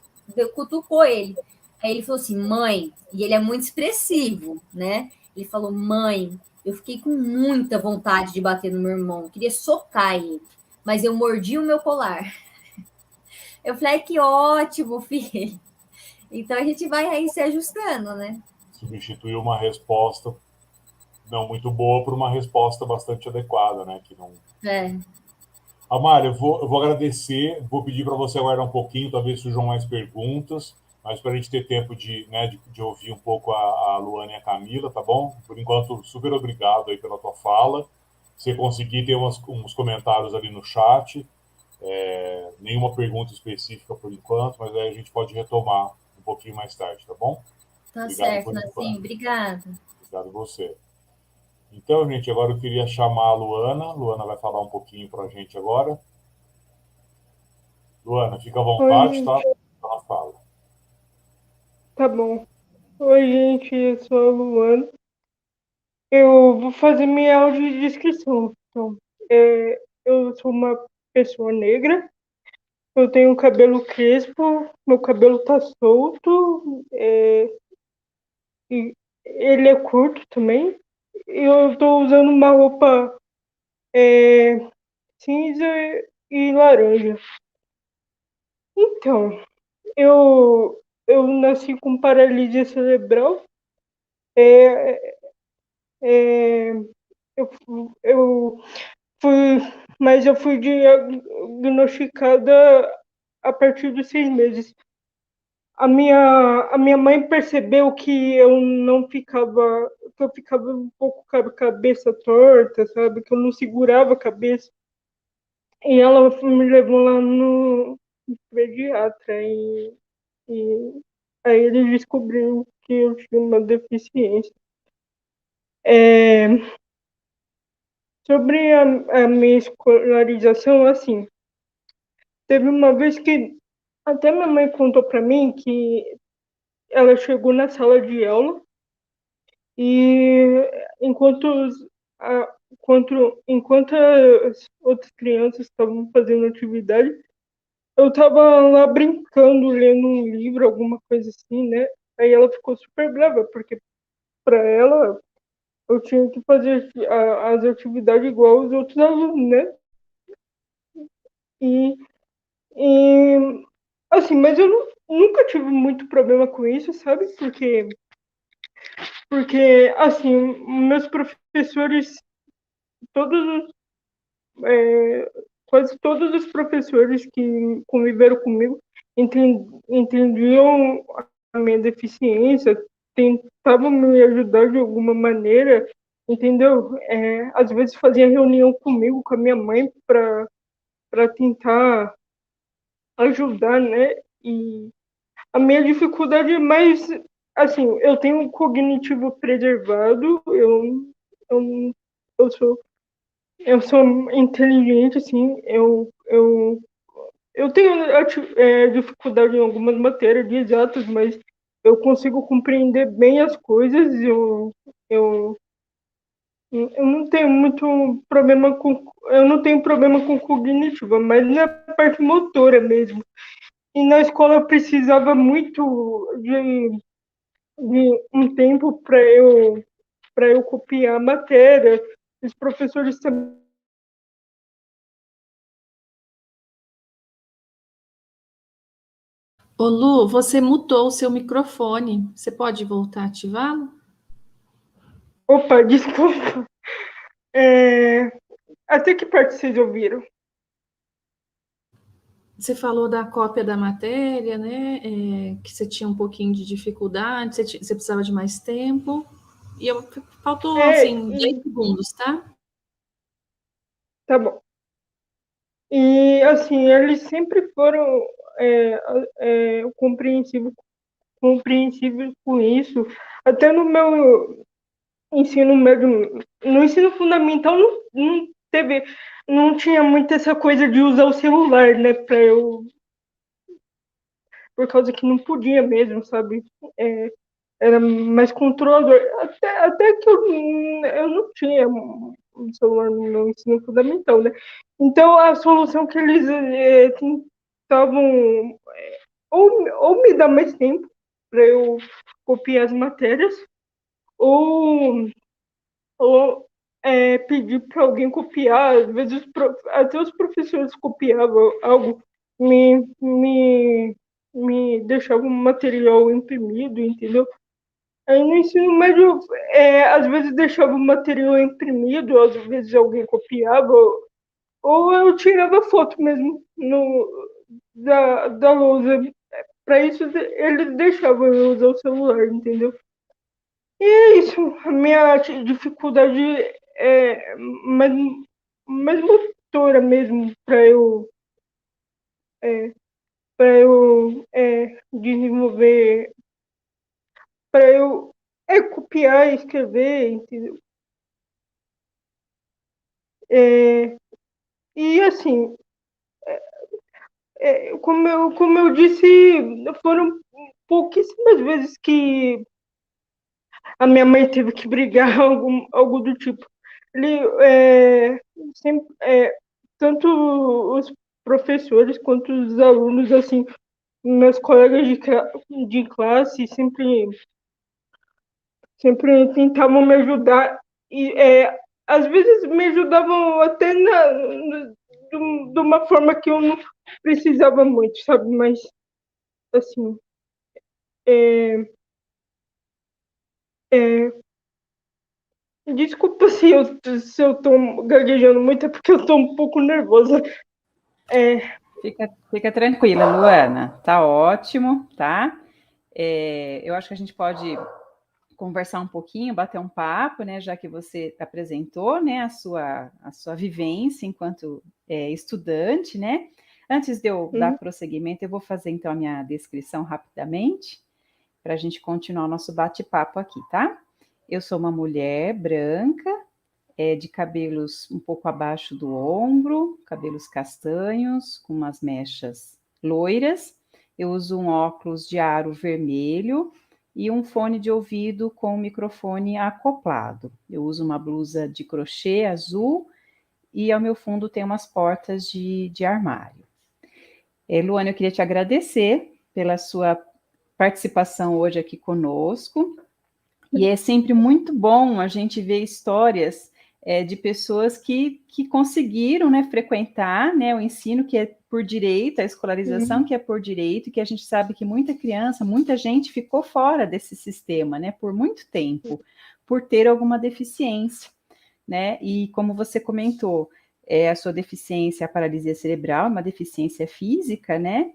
cutucou ele. Aí ele falou assim, mãe, e ele é muito expressivo, né? Ele falou, mãe, eu fiquei com muita vontade de bater no meu irmão, eu queria socar ele, mas eu mordi o meu colar. Eu falei, que ótimo, filho. Então a gente vai aí se ajustando, né? substituir uma resposta não muito boa por uma resposta bastante adequada, né? Que não... É, Amália, eu vou agradecer, vou pedir para você aguardar um pouquinho, talvez surjam mais perguntas, mas para a gente ter tempo de ouvir um pouco a Luana e a Camila, tá bom? Por enquanto, super obrigado aí pela tua fala. Se você conseguir ter uns comentários ali no chat, nenhuma pergunta específica por enquanto, mas aí a gente pode retomar um pouquinho mais tarde, tá bom? tá Obrigado certo, por Nassim. enquanto. Obrigada. Obrigado a você. Então, gente, agora eu queria chamar a Luana. Luana vai falar um pouquinho para a gente agora. Luana, fica à Oi, vontade, tá? gente. Ela fala. Tá bom. Oi, gente. Eu sou a Luana. Eu vou fazer minha audiodescrição. Então, eu sou uma pessoa negra. Eu tenho cabelo crespo. Meu cabelo tá solto. E ele é curto também. E eu tô usando uma roupa cinza e laranja. Então, eu nasci com paralisia cerebral. É, é, eu, eu fui, mas eu fui diagnosticada a partir dos 6 meses. A minha mãe percebeu que eu não ficava, que eu ficava um pouco com a cabeça torta, sabe? Que eu não segurava a cabeça. E ela me levou lá no pediatra e aí eles descobriram que eu tinha uma deficiência. É, sobre a minha escolarização, assim, teve uma vez que até minha mãe contou para mim que ela chegou na sala de aula e a- enquanto as outras crianças estavam fazendo atividade, eu estava lá brincando, lendo um livro, alguma coisa assim, né? Aí ela ficou super brava, porque para ela eu tinha que fazer as atividades igual os outros alunos, né? E, e assim, mas eu nunca tive muito problema com isso, sabe? Porque assim, meus professores, todos os, é, quase todos os professores que conviveram comigo entendiam a minha deficiência, tentavam me ajudar de alguma maneira, entendeu? Às vezes fazia reunião comigo, com a minha mãe, para tentar ajudar, né? E a minha dificuldade mais assim, eu tenho um cognitivo preservado, eu, eu sou inteligente, assim, eu tenho dificuldade em algumas matérias de exatas, mas eu consigo compreender bem as coisas, eu, eu não tenho muito problema eu não tenho problema com cognitiva, mas na parte motora mesmo. E na escola eu precisava muito de um tempo para eu copiar a matéria. Os professores também. Ô Lu, você mutou o seu microfone. Você pode voltar a ativá-lo? Opa, desculpa. Até que parte vocês ouviram? Você falou da cópia da matéria, né? Que você tinha um pouquinho de dificuldade, você precisava de mais tempo. E faltou, assim, 10 segundos, tá? Tá bom. E, assim, eles sempre foram compreensivos com isso. Até no meu ensino médio, no ensino fundamental não tinha muito essa coisa de usar o celular, né, por causa que não podia mesmo, sabe? Era mais controlador. Até que eu não tinha um celular no meu ensino fundamental, né? Então, a solução que eles tentavam ou me dar mais tempo para eu copiar as matérias, ou, ou pedir para alguém copiar. Às vezes, até os professores copiavam algo, me deixavam um material imprimido, entendeu? Aí no ensino médio, às vezes deixava o material imprimido, às vezes alguém copiava, ou eu tirava foto mesmo da lousa. Para isso, eles deixavam eu usar o celular, entendeu? E é isso. A minha dificuldade é mais motora mesmo, desenvolver, para eu copiar e escrever, entendeu? E assim, como eu disse, foram pouquíssimas vezes que a minha mãe teve que brigar, algo do tipo. Ele, sempre, tanto os professores quanto os alunos, assim, meus colegas de classe sempre tentavam me ajudar e às vezes me ajudavam até de uma forma que eu não precisava muito, sabe? Mas assim, é, é, desculpa se eu tô gaguejando muito, é porque eu tô um pouco nervosa. Fica tranquila, Luana. Tá ótimo, tá? Eu acho que a gente pode conversar um pouquinho, bater um papo, né? Já que você apresentou, né, a sua vivência enquanto estudante, né? Antes de eu dar prosseguimento, eu vou fazer então a minha descrição rapidamente, para a gente continuar o nosso bate-papo aqui, tá? Eu sou uma mulher branca, de cabelos um pouco abaixo do ombro, cabelos castanhos, com umas mechas loiras. Eu uso um óculos de aro vermelho e um fone de ouvido com o microfone acoplado. Eu uso uma blusa de crochê azul e ao meu fundo tem umas portas de armário. Luana, eu queria te agradecer pela sua participação hoje aqui conosco. E é sempre muito bom a gente ver histórias de pessoas que conseguiram, né, frequentar, né, o ensino que é por direito, a escolarização que é por direito, que a gente sabe que muita criança, muita gente ficou fora desse sistema, né, por muito tempo, por ter alguma deficiência, né, e como você comentou, a sua deficiência, a paralisia cerebral, uma deficiência física, né,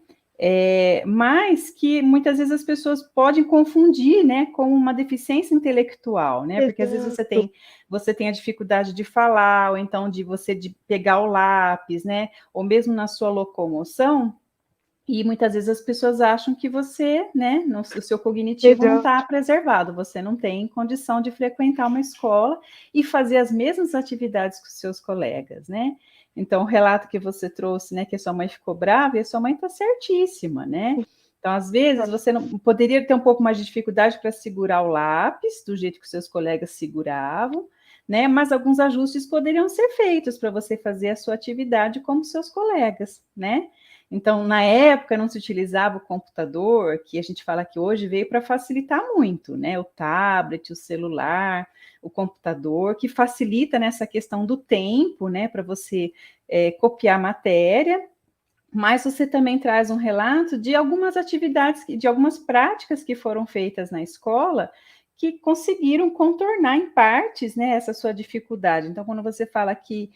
mas que muitas vezes as pessoas podem confundir, né, com uma deficiência intelectual, né, porque às vezes você tem a dificuldade de falar, ou então de pegar o lápis, né, ou mesmo na sua locomoção, E muitas vezes as pessoas acham que você, né, o seu cognitivo não está preservado, você não tem condição de frequentar uma escola e fazer as mesmas atividades que os seus colegas, né? Então, o relato que você trouxe, né, que a sua mãe ficou brava, e a sua mãe está certíssima, né? Então, às vezes, você não poderia ter um pouco mais de dificuldade para segurar o lápis, do jeito que os seus colegas seguravam, né? Mas alguns ajustes poderiam ser feitos para você fazer a sua atividade como seus colegas, né? Então, na época, não se utilizava o computador, que a gente fala que hoje veio para facilitar muito, né? O tablet, o celular, o computador, que facilita nessa questão do tempo, né? Para você copiar matéria, mas você também traz um relato de algumas atividades, de algumas práticas que foram feitas na escola, que conseguiram contornar em partes, né, essa sua dificuldade. Então, quando você fala que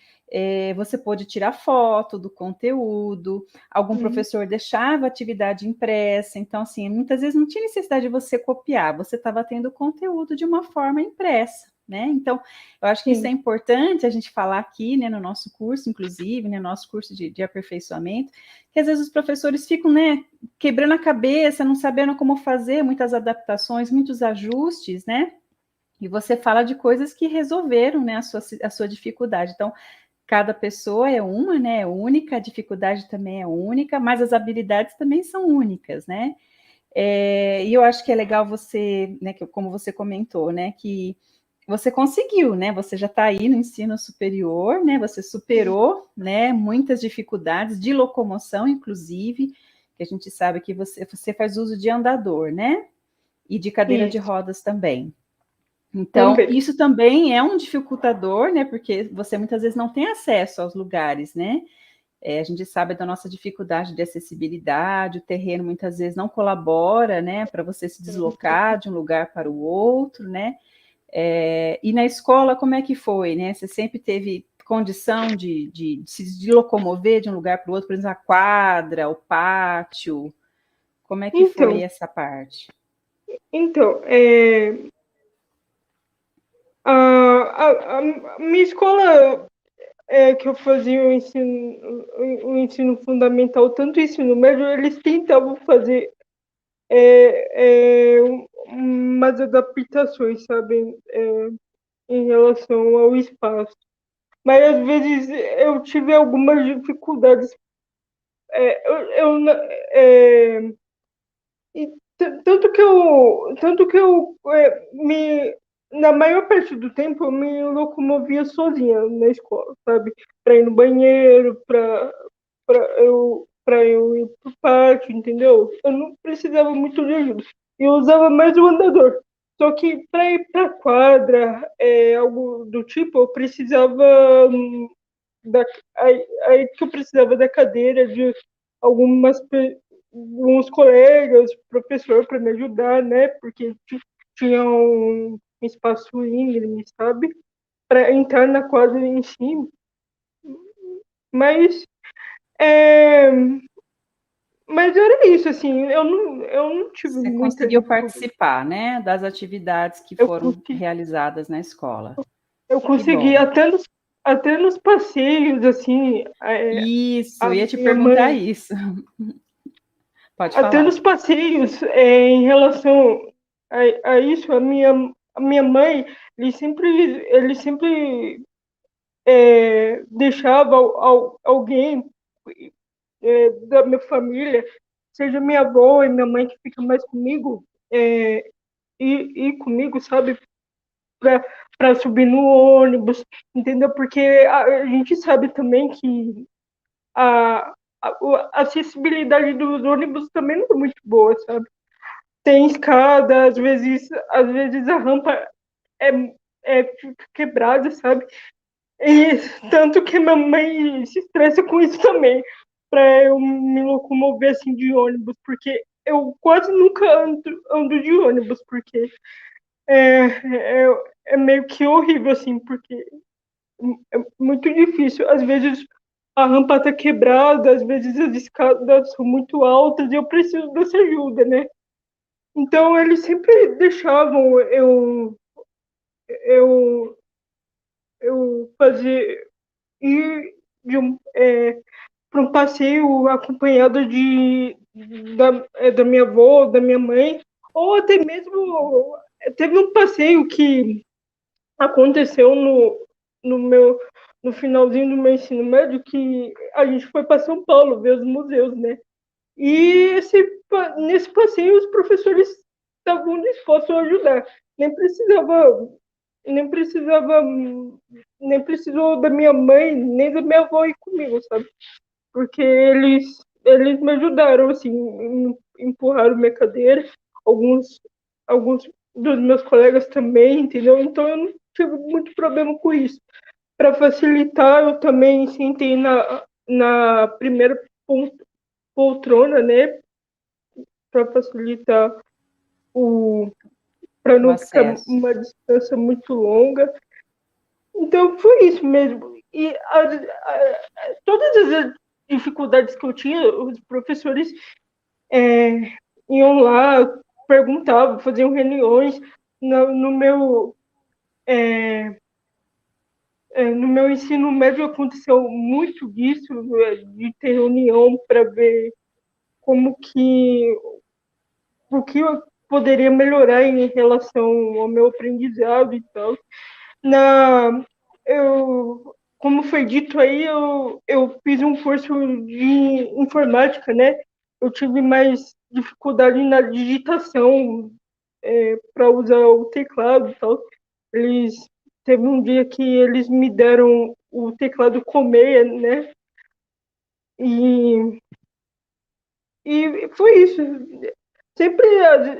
você pôde tirar foto do conteúdo, algum professor deixava atividade impressa, então, assim, muitas vezes não tinha necessidade de você copiar, você estava tendo o conteúdo de uma forma impressa, né? Então, eu acho que isso é importante a gente falar aqui, né, no nosso curso, inclusive, né, nosso curso de aperfeiçoamento, que às vezes os professores ficam, né, quebrando a cabeça, não sabendo como fazer, muitas adaptações, muitos ajustes, né? E você fala de coisas que resolveram, né, a sua dificuldade. Então, cada pessoa é uma, né, é única, a dificuldade também é única, mas as habilidades também são únicas, né? E eu acho que é legal você, né, que, como você comentou, né, que você conseguiu, né? Você já está aí no ensino superior, né? Você superou, né, muitas dificuldades de locomoção, inclusive, que a gente sabe que você faz uso de andador, né? E de cadeira de rodas também. Então, isso também é um dificultador, né? Porque você muitas vezes não tem acesso aos lugares, né? A gente sabe da nossa dificuldade de acessibilidade, o terreno muitas vezes não colabora, né? Para você se deslocar de um lugar para o outro, né? E na escola, como é que foi, né? Você sempre teve condição de se locomover de um lugar para o outro, por exemplo, a quadra, o pátio? Como é que foi essa parte? Então, a minha escola que eu fazia o ensino fundamental, tanto o ensino médio, eles tentavam fazer umas adaptações, sabe, em relação ao espaço. Mas às vezes eu tive algumas dificuldades. Na maior parte do tempo eu me locomovia sozinha na escola, sabe? Para ir no banheiro, para eu ir pro pátio, entendeu? Eu não precisava muito de ajuda. Eu usava mais o andador. Só que para ir para quadra, algo do tipo, eu precisava aí que eu precisava da cadeira de alguns colegas, professor para me ajudar, né? Porque tinha um espaço íngreme, sabe? Para entrar na quadra em si. Mas mas era isso, assim, eu não tive Você muita conseguiu dificuldade. participar, né, das atividades que foram realizadas na escola? Eu consegui até nos passeios, assim. Isso, ia te Minha perguntar mãe, isso. Pode até falar. nos passeios, em relação a isso, a minha mãe, ele sempre deixava alguém da minha família, seja minha avó e minha mãe que fica mais comigo, ir comigo, sabe, para subir no ônibus, entendeu? Porque a gente sabe também que a, a acessibilidade dos ônibus também não é muito boa, sabe? Tem escada, às vezes a rampa é, fica quebrada, sabe? E tanto que minha mãe se estressa com isso também, para eu me locomover assim de ônibus, porque eu quase nunca ando de ônibus, porque é, é, é meio que horrível, assim, porque é muito difícil. Às vezes a rampa está quebrada, às vezes as escadas são muito altas e eu preciso dessa ajuda, né? Então eles sempre deixavam eu, eu fazer ir para um passeio acompanhado da minha avó, da minha mãe, ou até mesmo teve um passeio que aconteceu no finalzinho do meu ensino médio, que a gente foi para São Paulo ver os museus, né? E nesse passeio os professores estavam dispostos a ajudar. Nem precisava, nem precisava, nem precisou da minha mãe, nem da minha avó ir comigo, sabe? Porque eles me ajudaram, assim, empurraram minha cadeira, alguns dos meus colegas também, entendeu? Então eu não tive muito problema com isso. Para facilitar, eu também sentei na primeira poltrona, né? Para facilitar para O não ficar acesso. uma distância muito longa. Então foi isso mesmo. E todas as dificuldades que eu tinha, os professores iam lá, perguntavam, faziam reuniões. No meu no meu ensino médio aconteceu muito disso, de ter reunião para ver como que o que eu poderia melhorar em relação ao meu aprendizado e tal. Como foi dito aí, eu fiz um curso de informática, né? Eu tive mais dificuldade na digitação para usar o teclado e tal. Teve um dia que eles me deram o teclado Colmeia, né? E, e foi isso. Sempre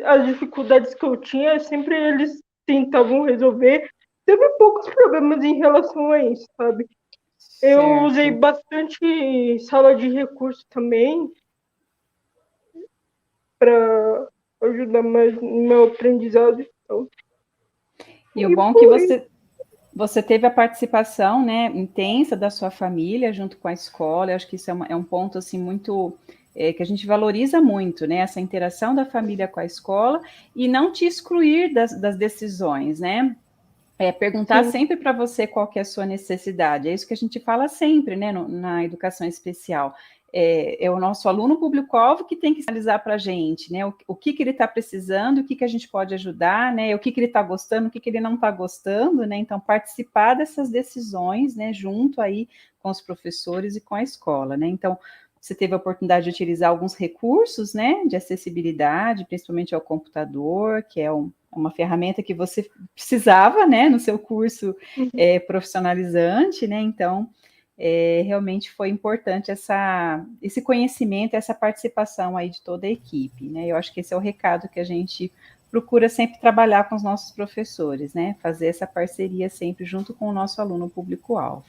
as dificuldades que eu tinha, sempre eles tentavam resolver. Teve poucos problemas em relação a isso, sabe? Eu usei Certo. bastante sala de recurso também para ajudar mais no meu aprendizado. Então, E o e bom é que foi. você teve a participação, né, intensa da sua família junto com a escola. Eu acho que isso é um ponto assim muito que a gente valoriza muito, né, essa interação da família com a escola e não te excluir das decisões, né? Perguntar Sim, sempre para você qual que é a sua necessidade. É isso que a gente fala sempre, né, na educação especial. É o nosso aluno público-alvo que tem que sinalizar para a gente, né, o que ele está precisando, o que a gente pode ajudar, né, o que ele está gostando, o que ele não está gostando, né, então participar dessas decisões, né, junto aí com os professores e com a escola, né, então você teve a oportunidade de utilizar alguns recursos, né, de acessibilidade, principalmente ao computador, que é uma ferramenta que você precisava, né, no seu curso profissionalizante, né, então realmente foi importante esse conhecimento, essa participação aí de toda a equipe, né, eu acho que esse é o recado que a gente procura sempre trabalhar com os nossos professores, né, fazer essa parceria sempre junto com o nosso aluno público-alvo.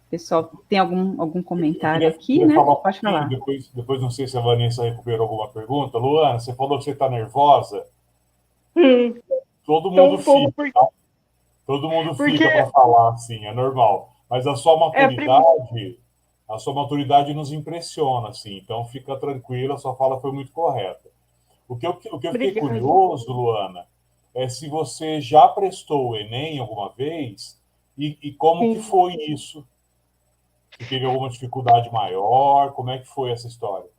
Pessoal, tem algum comentário aqui, queria né? falar um Pode pouquinho, falar. depois não sei se a Vanessa recuperou alguma pergunta. Luana, você falou que você está nervosa. hum, Todo então mundo um pouco, fica, todo mundo fica porque para falar assim, é normal. Mas é a primeira. a sua maturidade nos impressiona, assim. Então fica tranquila, a sua fala foi muito correta. O que eu fiquei Obrigada. curioso, Luana, é se você já prestou o Enem alguma vez e como que Sim. foi isso? Se teve alguma dificuldade maior, como é que foi essa história?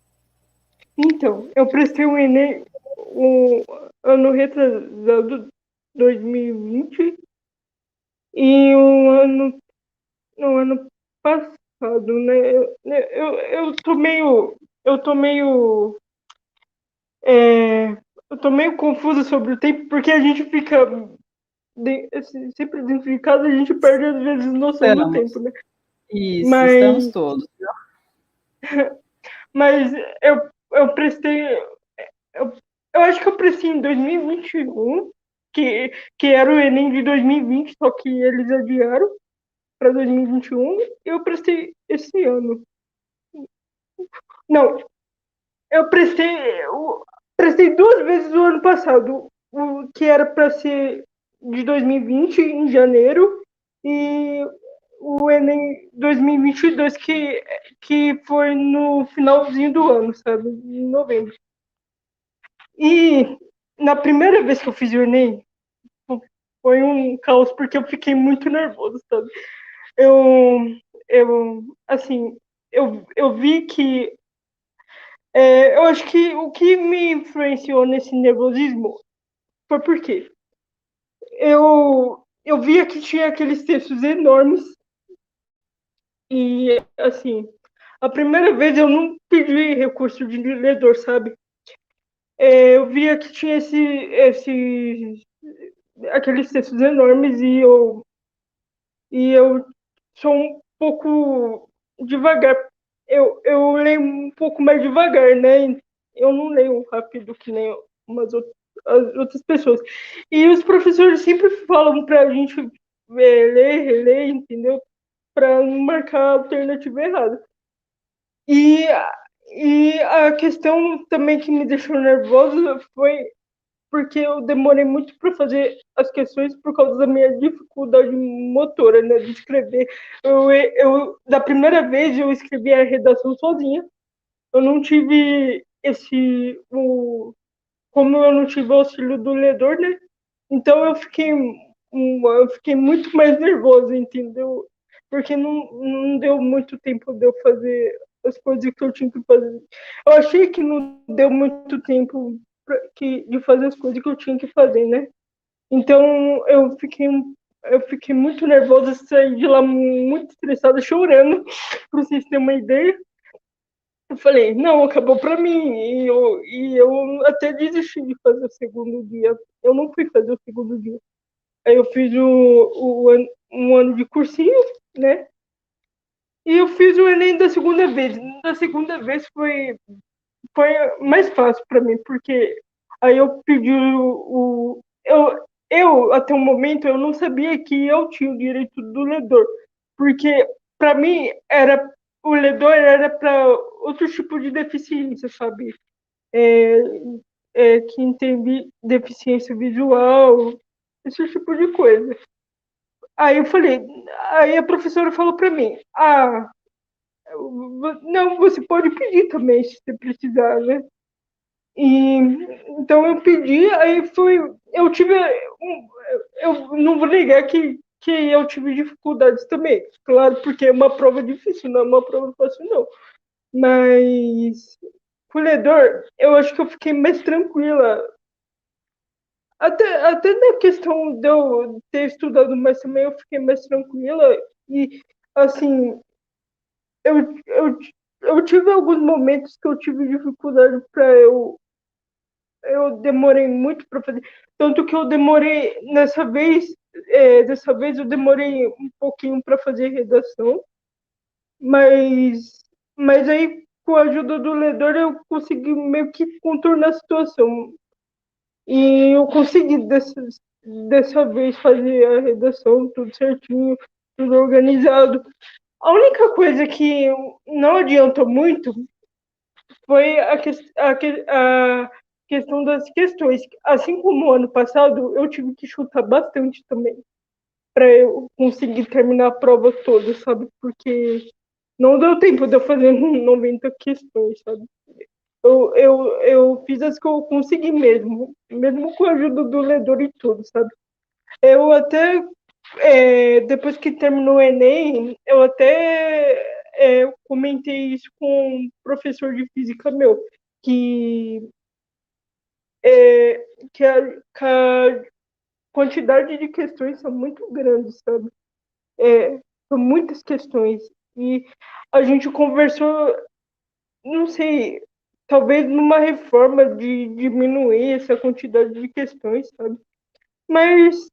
Então, eu prestei o Enem o ano retrasado, 2020, e no ano passado, né? Eu tô meio, é, eu tô meio confusa sobre o tempo, porque a gente fica sempre dentro de casa, a gente perde às vezes noção do tempo, Estamos. né? Isso, estamos Mas, todos. mas eu prestei, eu, eu acho que eu prestei em 2021, que era o Enem de 2020, só que eles adiaram para 2021, e eu prestei esse ano. Não, eu prestei duas vezes o ano passado, o que era para ser de 2020 em janeiro e o Enem 2022 que foi no finalzinho do ano, sabe, em novembro. E na primeira vez que eu fiz o Enem foi um caos porque eu fiquei muito nervoso, sabe? Eu assim, eu vi que Eu acho que o que me influenciou nesse nervosismo foi porque eu via que tinha aqueles textos enormes e, assim, a primeira vez eu não pedi recurso de ledor, sabe? Eu via que tinha aqueles textos enormes e eu sou um pouco devagar. Eu leio um pouco mais devagar, né? Eu não leio rápido que nem as outras pessoas. E os professores sempre falam para a gente ler, reler, entendeu? Para não marcar a alternativa errada. E, e a questão também que me deixou nervosa foi porque eu demorei muito para fazer as questões por causa da minha dificuldade motora, né, de escrever. Da primeira vez eu escrevi a redação sozinha. Eu não tive como eu não tive o auxílio do ledor, né? Então eu fiquei muito mais nervosa, entendeu? Porque não deu muito tempo de eu fazer as coisas que eu tinha que fazer. Eu achei que não deu muito tempo de fazer as coisas que eu tinha que fazer, né? Então eu fiquei muito nervosa, saí de lá muito estressada, chorando, para vocês terem uma ideia. Eu falei, não, acabou para mim. E eu até desisti de fazer o segundo dia. Eu não fui fazer o segundo dia. Aí eu fiz um ano de cursinho, né? E eu fiz o Enem da segunda vez. Da segunda vez foi mais fácil para mim, porque aí eu pedi até o momento, eu não sabia que eu tinha o direito do ledor, porque para mim o ledor era para outro tipo de deficiência, sabe? É, quem tem deficiência visual, esse tipo de coisa. Aí a professora falou para mim, não, você pode pedir também se você precisar, né? E então eu pedi, eu tive, eu não vou negar que eu tive dificuldades também, claro, porque é uma prova difícil, não é uma prova fácil, não. Mas com o ledor, eu acho que eu fiquei mais tranquila. Até na questão de eu ter estudado mais também, eu fiquei mais tranquila. E, assim, eu, eu, eu tive alguns momentos que eu tive dificuldade para eu demorei muito para fazer. Tanto que eu demorei, dessa vez eu demorei um pouquinho para fazer redação, mas, mas aí, com a ajuda do ledor, eu consegui meio que contornar a situação. E eu consegui dessa vez fazer a redação tudo certinho, tudo organizado. A única coisa que não adiantou muito foi a questão das questões. Assim como o ano passado, eu tive que chutar bastante também para eu conseguir terminar a prova toda, sabe? Porque não deu tempo de eu fazer 90 questões, sabe? Eu fiz as que eu consegui mesmo com a ajuda do ledor e tudo, sabe? Eu até, depois que terminou o Enem, eu até comentei isso com um professor de física meu, que, que a quantidade de questões são muito grandes, sabe? São muitas questões. E a gente conversou, não sei, talvez numa reforma de diminuir essa quantidade de questões, sabe? Mas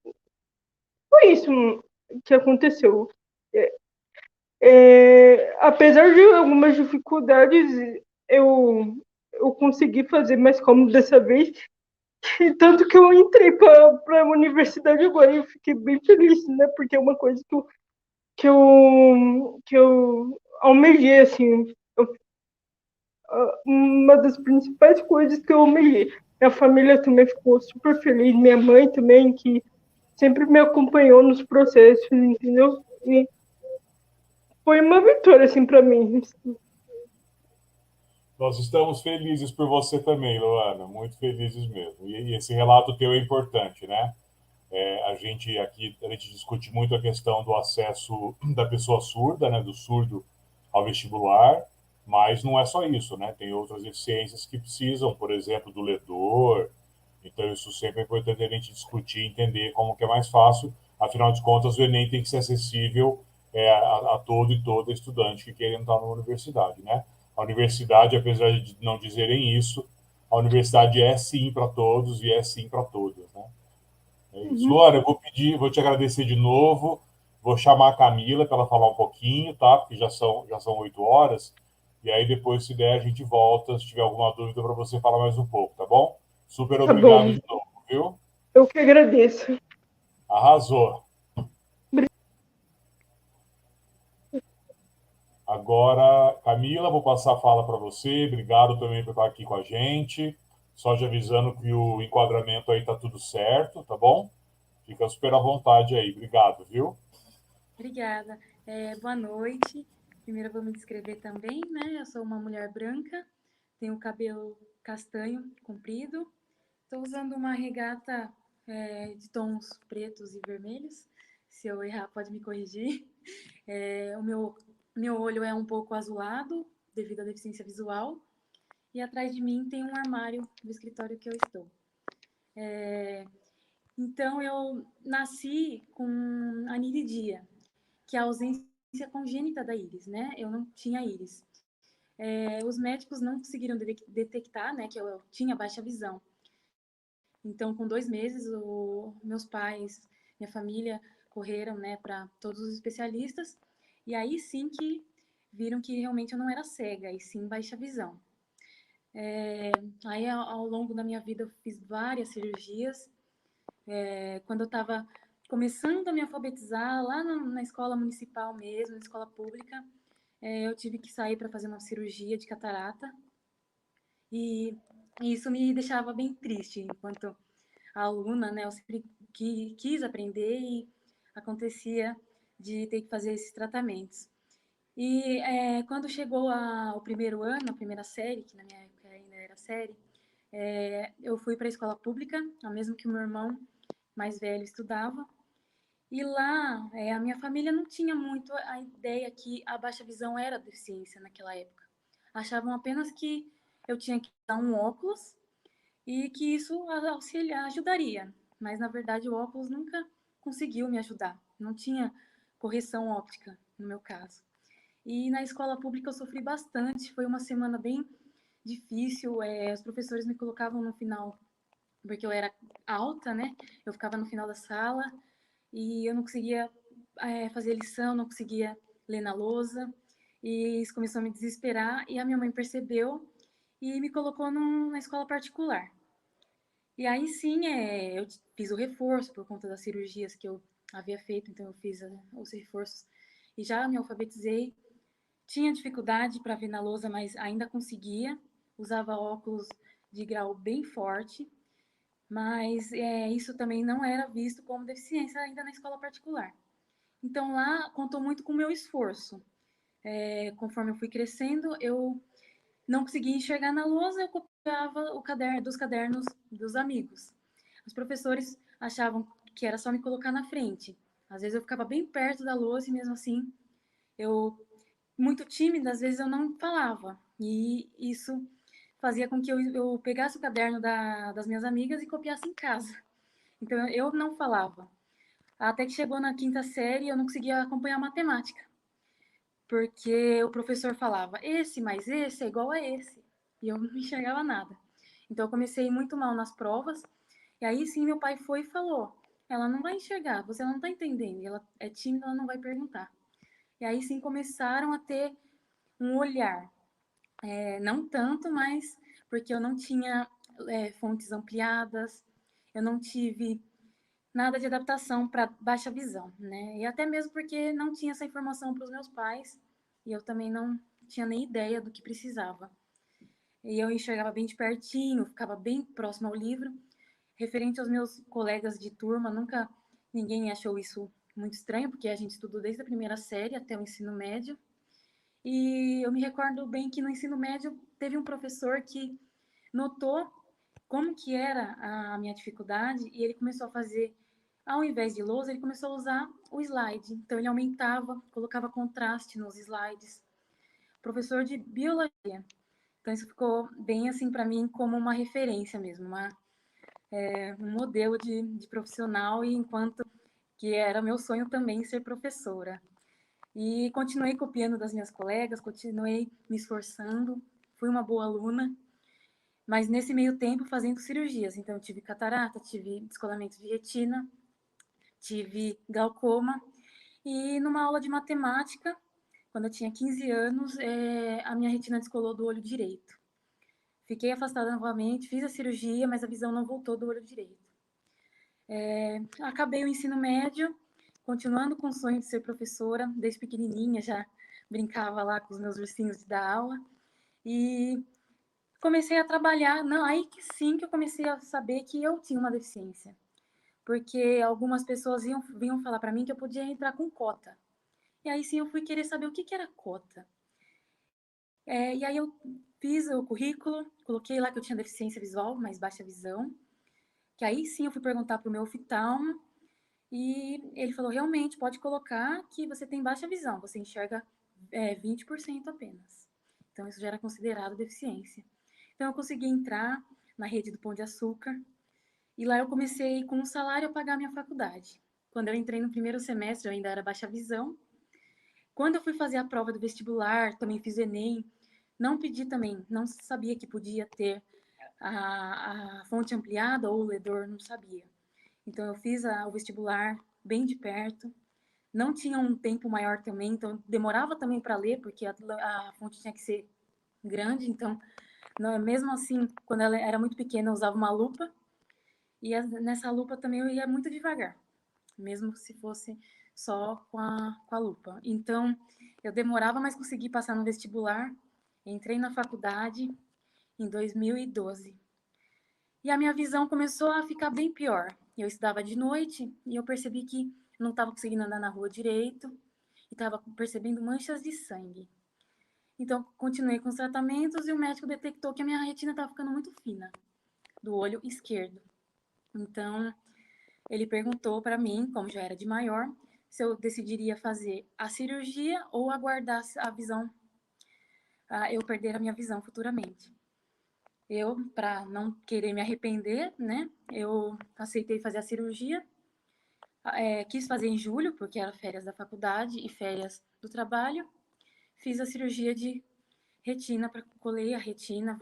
foi isso que aconteceu. Apesar de algumas dificuldades, eu, eu consegui fazer mais cômodo dessa vez, e tanto que eu entrei para a universidade agora e eu fiquei bem feliz, né? Porque é uma coisa que eu almejei, assim, uma das principais coisas que eu almejei. Minha família também ficou super feliz, minha mãe também, que sempre me acompanhou nos processos, entendeu? E foi uma vitória, assim, para mim. Nós estamos felizes por você também, Luana, muito felizes mesmo. E esse relato teu é importante, né? A gente discute muito a questão do acesso da pessoa surda, né, do surdo ao vestibular, Mas não é só isso, né? Tem outras deficiências que precisam, por exemplo, do ledor. Então, isso sempre é importante a gente discutir, entender como que é mais fácil. Afinal de contas, o Enem tem que ser acessível a todo e toda estudante que queira entrar na universidade, né? A universidade, apesar de não dizerem isso, a universidade é sim para todos e é sim para todas, né? É isso. Uhum. Luana, eu vou te agradecer de novo, vou chamar a Camila para ela falar um pouquinho, tá? Porque já são 8 horas, e aí depois, se der, a gente volta, se tiver alguma dúvida, para você falar mais um pouco, tá bom? Super Tá obrigado bom. de novo, viu? Eu que agradeço. Arrasou. Agora, Camila, vou passar a fala para você. Obrigado também por estar aqui com a gente. Só te avisando que o enquadramento aí tá tudo certo, tá bom? Fica super à vontade aí. Obrigado, viu? Obrigada. Boa noite. Primeiro eu vou me descrever também, né? Eu sou uma mulher branca, tenho cabelo castanho, comprido. Estou usando uma regata de tons pretos e vermelhos. Se eu errar, pode me corrigir. O meu olho é um pouco azulado, devido à deficiência visual. E atrás de mim tem um armário do escritório que eu estou. Então, eu nasci com aniridia, que é a ausência congênita da íris, né? Eu não tinha íris. Os médicos não conseguiram detectar, né, que eu tinha baixa visão. Então, com 2 meses, meus pais, minha família correram, né, para todos os especialistas, e aí sim que viram que realmente eu não era cega, e sim baixa visão. Aí, ao longo da minha vida, eu fiz várias cirurgias. Quando eu estava começando a me alfabetizar, lá na escola municipal mesmo, na escola pública, eu tive que sair para fazer uma cirurgia de catarata, e isso me deixava bem triste, enquanto aluna, né, eu sempre quis aprender e acontecia de ter que fazer esses tratamentos. E quando chegou o primeiro ano, a primeira série, que na minha época ainda era série, eu fui para a escola pública, a mesma que o meu irmão mais velho estudava. E lá, a minha família não tinha muito a ideia que a baixa visão era deficiência naquela época. Achavam apenas que eu tinha que usar um óculos e que isso ajudaria. Mas, na verdade, o óculos nunca conseguiu me ajudar. Não tinha correção óptica, no meu caso. E na escola pública eu sofri bastante. Foi uma semana bem difícil. Os professores me colocavam no final, porque eu era alta, né? Eu ficava no final da sala e eu não conseguia fazer lição, não conseguia ler na lousa. E isso começou a me desesperar. E a minha mãe percebeu e me colocou na escola particular. E aí sim, eu fiz o reforço por conta das cirurgias que eu havia feito, então eu fiz os reforços e já me alfabetizei. Tinha dificuldade para ver na lousa, mas ainda conseguia. Usava óculos de grau bem forte, mas isso também não era visto como deficiência ainda na escola particular. Então lá contou muito com o meu esforço. Conforme eu fui crescendo, eu não conseguia enxergar na lousa, eu copiava dos cadernos dos amigos. Os professores achavam que era só me colocar na frente. Às vezes eu ficava bem perto da lousa e mesmo assim, eu, muito tímida, às vezes eu não falava. E isso fazia com que eu pegasse o caderno das minhas amigas e copiasse em casa. Então eu não falava. Até que chegou na quinta série, eu não conseguia acompanhar a matemática. Porque o professor falava, esse mais esse é igual a esse. E eu não enxergava nada. Então eu comecei muito mal nas provas. E aí sim meu pai foi e falou, ela não vai enxergar, você não está entendendo. Ela é tímida, ela não vai perguntar. E aí sim começaram a ter um olhar. Não tanto, mas porque eu não tinha fontes ampliadas, eu não tive nada de adaptação para baixa visão, né? E até mesmo porque não tinha essa informação para os meus pais e eu também não tinha nem ideia do que precisava. E eu enxergava bem de pertinho, ficava bem próximo ao livro. Referente aos meus colegas de turma, nunca ninguém achou isso muito estranho, porque a gente estudou desde a primeira série até o ensino médio. E eu me recordo bem que no ensino médio teve um professor que notou como que era a minha dificuldade e ele começou a fazer, ao invés de lousa, ele começou a usar o slide. Então ele aumentava, colocava contraste nos slides, professor de biologia. Então, isso ficou bem, assim, para mim, como uma referência mesmo, um modelo de profissional, e enquanto que era meu sonho também ser professora. E continuei copiando das minhas colegas, continuei me esforçando, fui uma boa aluna, mas nesse meio tempo fazendo cirurgias. Então, eu tive catarata, tive descolamento de retina, tive glaucoma, e numa aula de matemática, quando eu tinha 15 anos, a minha retina descolou do olho direito. Fiquei afastada novamente, fiz a cirurgia, mas a visão não voltou do olho direito. Acabei o ensino médio, continuando com o sonho de ser professora, desde pequenininha já brincava lá com os meus ursinhos de dar aula, e comecei a trabalhar, aí que sim que eu comecei a saber que eu tinha uma deficiência, porque algumas pessoas vinham falar para mim que eu podia entrar com cota, e aí sim eu fui querer saber o que era cota. E aí eu fiz o currículo, coloquei lá que eu tinha deficiência visual, mas baixa visão, que aí sim eu fui perguntar para o meu oftalmo, e ele falou, realmente, pode colocar que você tem baixa visão, você enxerga 20% apenas. Então, isso já era considerado deficiência. Então, eu consegui entrar na rede do Pão de Açúcar, e lá eu comecei com um salário a pagar a minha faculdade. Quando eu entrei no primeiro semestre, eu ainda era baixa visão. Quando eu fui fazer a prova do vestibular, também fiz Enem, não pedi também, não sabia que podia ter a fonte ampliada ou o ledor, não sabia. Então, eu fiz o vestibular bem de perto, não tinha um tempo maior também, então demorava também para ler, porque a fonte tinha que ser grande, então, mesmo assim, quando ela era muito pequena, eu usava uma lupa, e nessa lupa também eu ia muito devagar, mesmo se fosse só com a lupa. Então, eu demorava, mas consegui passar no vestibular, entrei na faculdade em 2012. E a minha visão começou a ficar bem pior. Eu estudava de noite e eu percebi que não estava conseguindo andar na rua direito e estava percebendo manchas de sangue. Então, continuei com os tratamentos e o médico detectou que a minha retina estava ficando muito fina, do olho esquerdo. Então, ele perguntou para mim, como já era de maior, se eu decidiria fazer a cirurgia ou aguardar a visão, eu perder a minha visão futuramente. Eu, para não querer me arrepender, né, eu aceitei fazer a cirurgia. Quis fazer em julho, porque era férias da faculdade e férias do trabalho. Fiz a cirurgia de retina, colei a retina,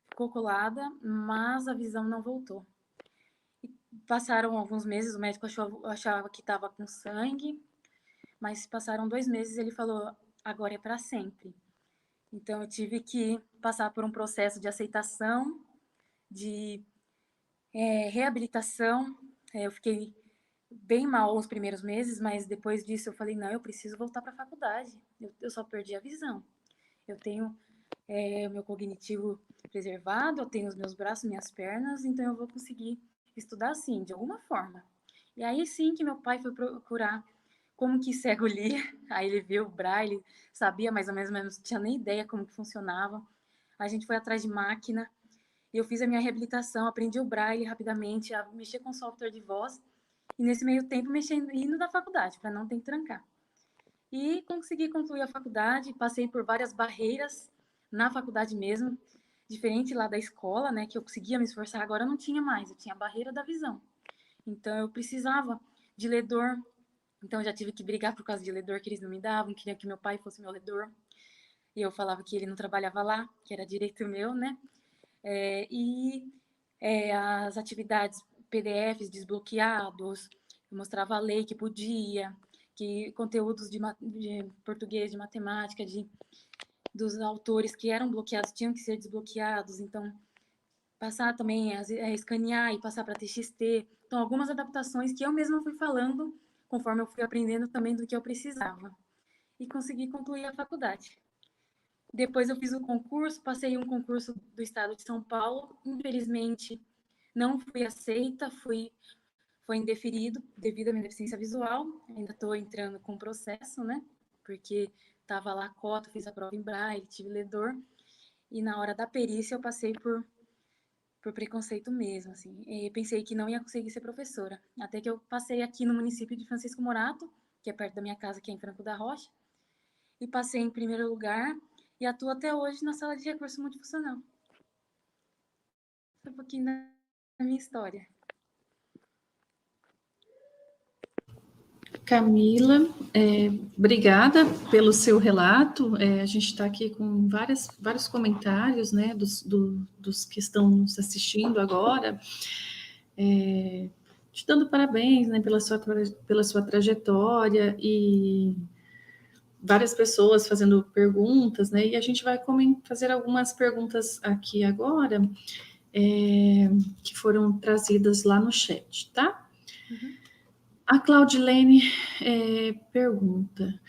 ficou colada, mas a visão não voltou. E passaram alguns meses, o médico achava que estava com sangue, mas passaram 2 meses e ele falou, agora é para sempre. Então, eu tive que passar por um processo de aceitação, de reabilitação. Eu fiquei bem mal os primeiros meses, mas depois disso eu falei, não, eu preciso voltar para a faculdade. Eu só perdi a visão. Eu tenho o meu cognitivo preservado, eu tenho os meus braços, minhas pernas, então eu vou conseguir estudar sim, de alguma forma. E aí sim que meu pai foi procurar como que cego lia. Aí ele viu o braille, sabia mais ou menos, mas não tinha nem ideia como que funcionava. A gente foi atrás de máquina, e eu fiz a minha reabilitação, aprendi o braille rapidamente, a mexer com software de voz, e nesse meio tempo indo da faculdade, para não ter que trancar. E consegui concluir a faculdade, passei por várias barreiras na faculdade mesmo, diferente lá da escola, né, que eu conseguia me esforçar, agora não tinha mais, eu tinha a barreira da visão. Então eu precisava de ledor, então eu já tive que brigar por causa de ledor que eles não me davam, queria que meu pai fosse meu ledor, e eu falava que ele não trabalhava lá, que era direito meu, né, as atividades PDFs desbloqueados, eu mostrava a lei que podia, que conteúdos de português, de matemática, dos autores que eram bloqueados tinham que ser desbloqueados, então passar também a escanear e passar para TXT. Então, algumas adaptações que eu mesma fui falando conforme eu fui aprendendo também do que eu precisava. E consegui concluir a faculdade. Depois eu fiz o concurso, passei um concurso do estado de São Paulo. Infelizmente, não fui aceita, foi indeferido devido à minha deficiência visual. Ainda estou entrando com o processo, né? Porque estava lá a cota, fiz a prova em braille, tive ledor. E na hora da perícia eu passei por preconceito mesmo, assim. E pensei que não ia conseguir ser professora. Até que eu passei aqui no município de Francisco Morato, que é perto da minha casa, que é em Franco da Rocha. e passei em primeiro lugar e atuo até hoje na sala de recurso multifuncional. Um pouquinho da minha história. Camila, obrigada pelo seu relato. A gente está aqui com vários comentários, né, dos que estão nos assistindo agora, te dando parabéns, né, pela sua trajetória, e várias pessoas fazendo perguntas, né, e a gente vai fazer algumas perguntas aqui agora, que foram trazidas lá no chat, tá? Uhum. A Claudilene pergunta: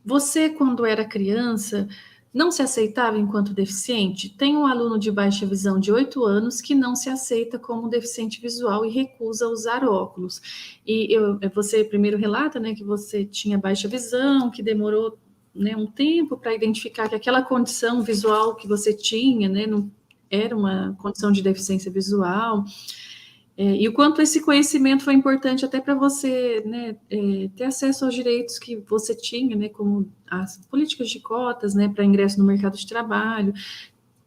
você, quando era criança, não se aceitava enquanto deficiente? Tem um aluno de baixa visão de 8 anos que não se aceita como deficiente visual e recusa usar óculos. E você primeiro relata, né, que você tinha baixa visão, que demorou, né, um tempo para identificar que aquela condição visual que você tinha, né, não era uma condição de deficiência visual. E o quanto esse conhecimento foi importante até para você, né, ter acesso aos direitos que você tinha, né, como as políticas de cotas, né, para ingresso no mercado de trabalho,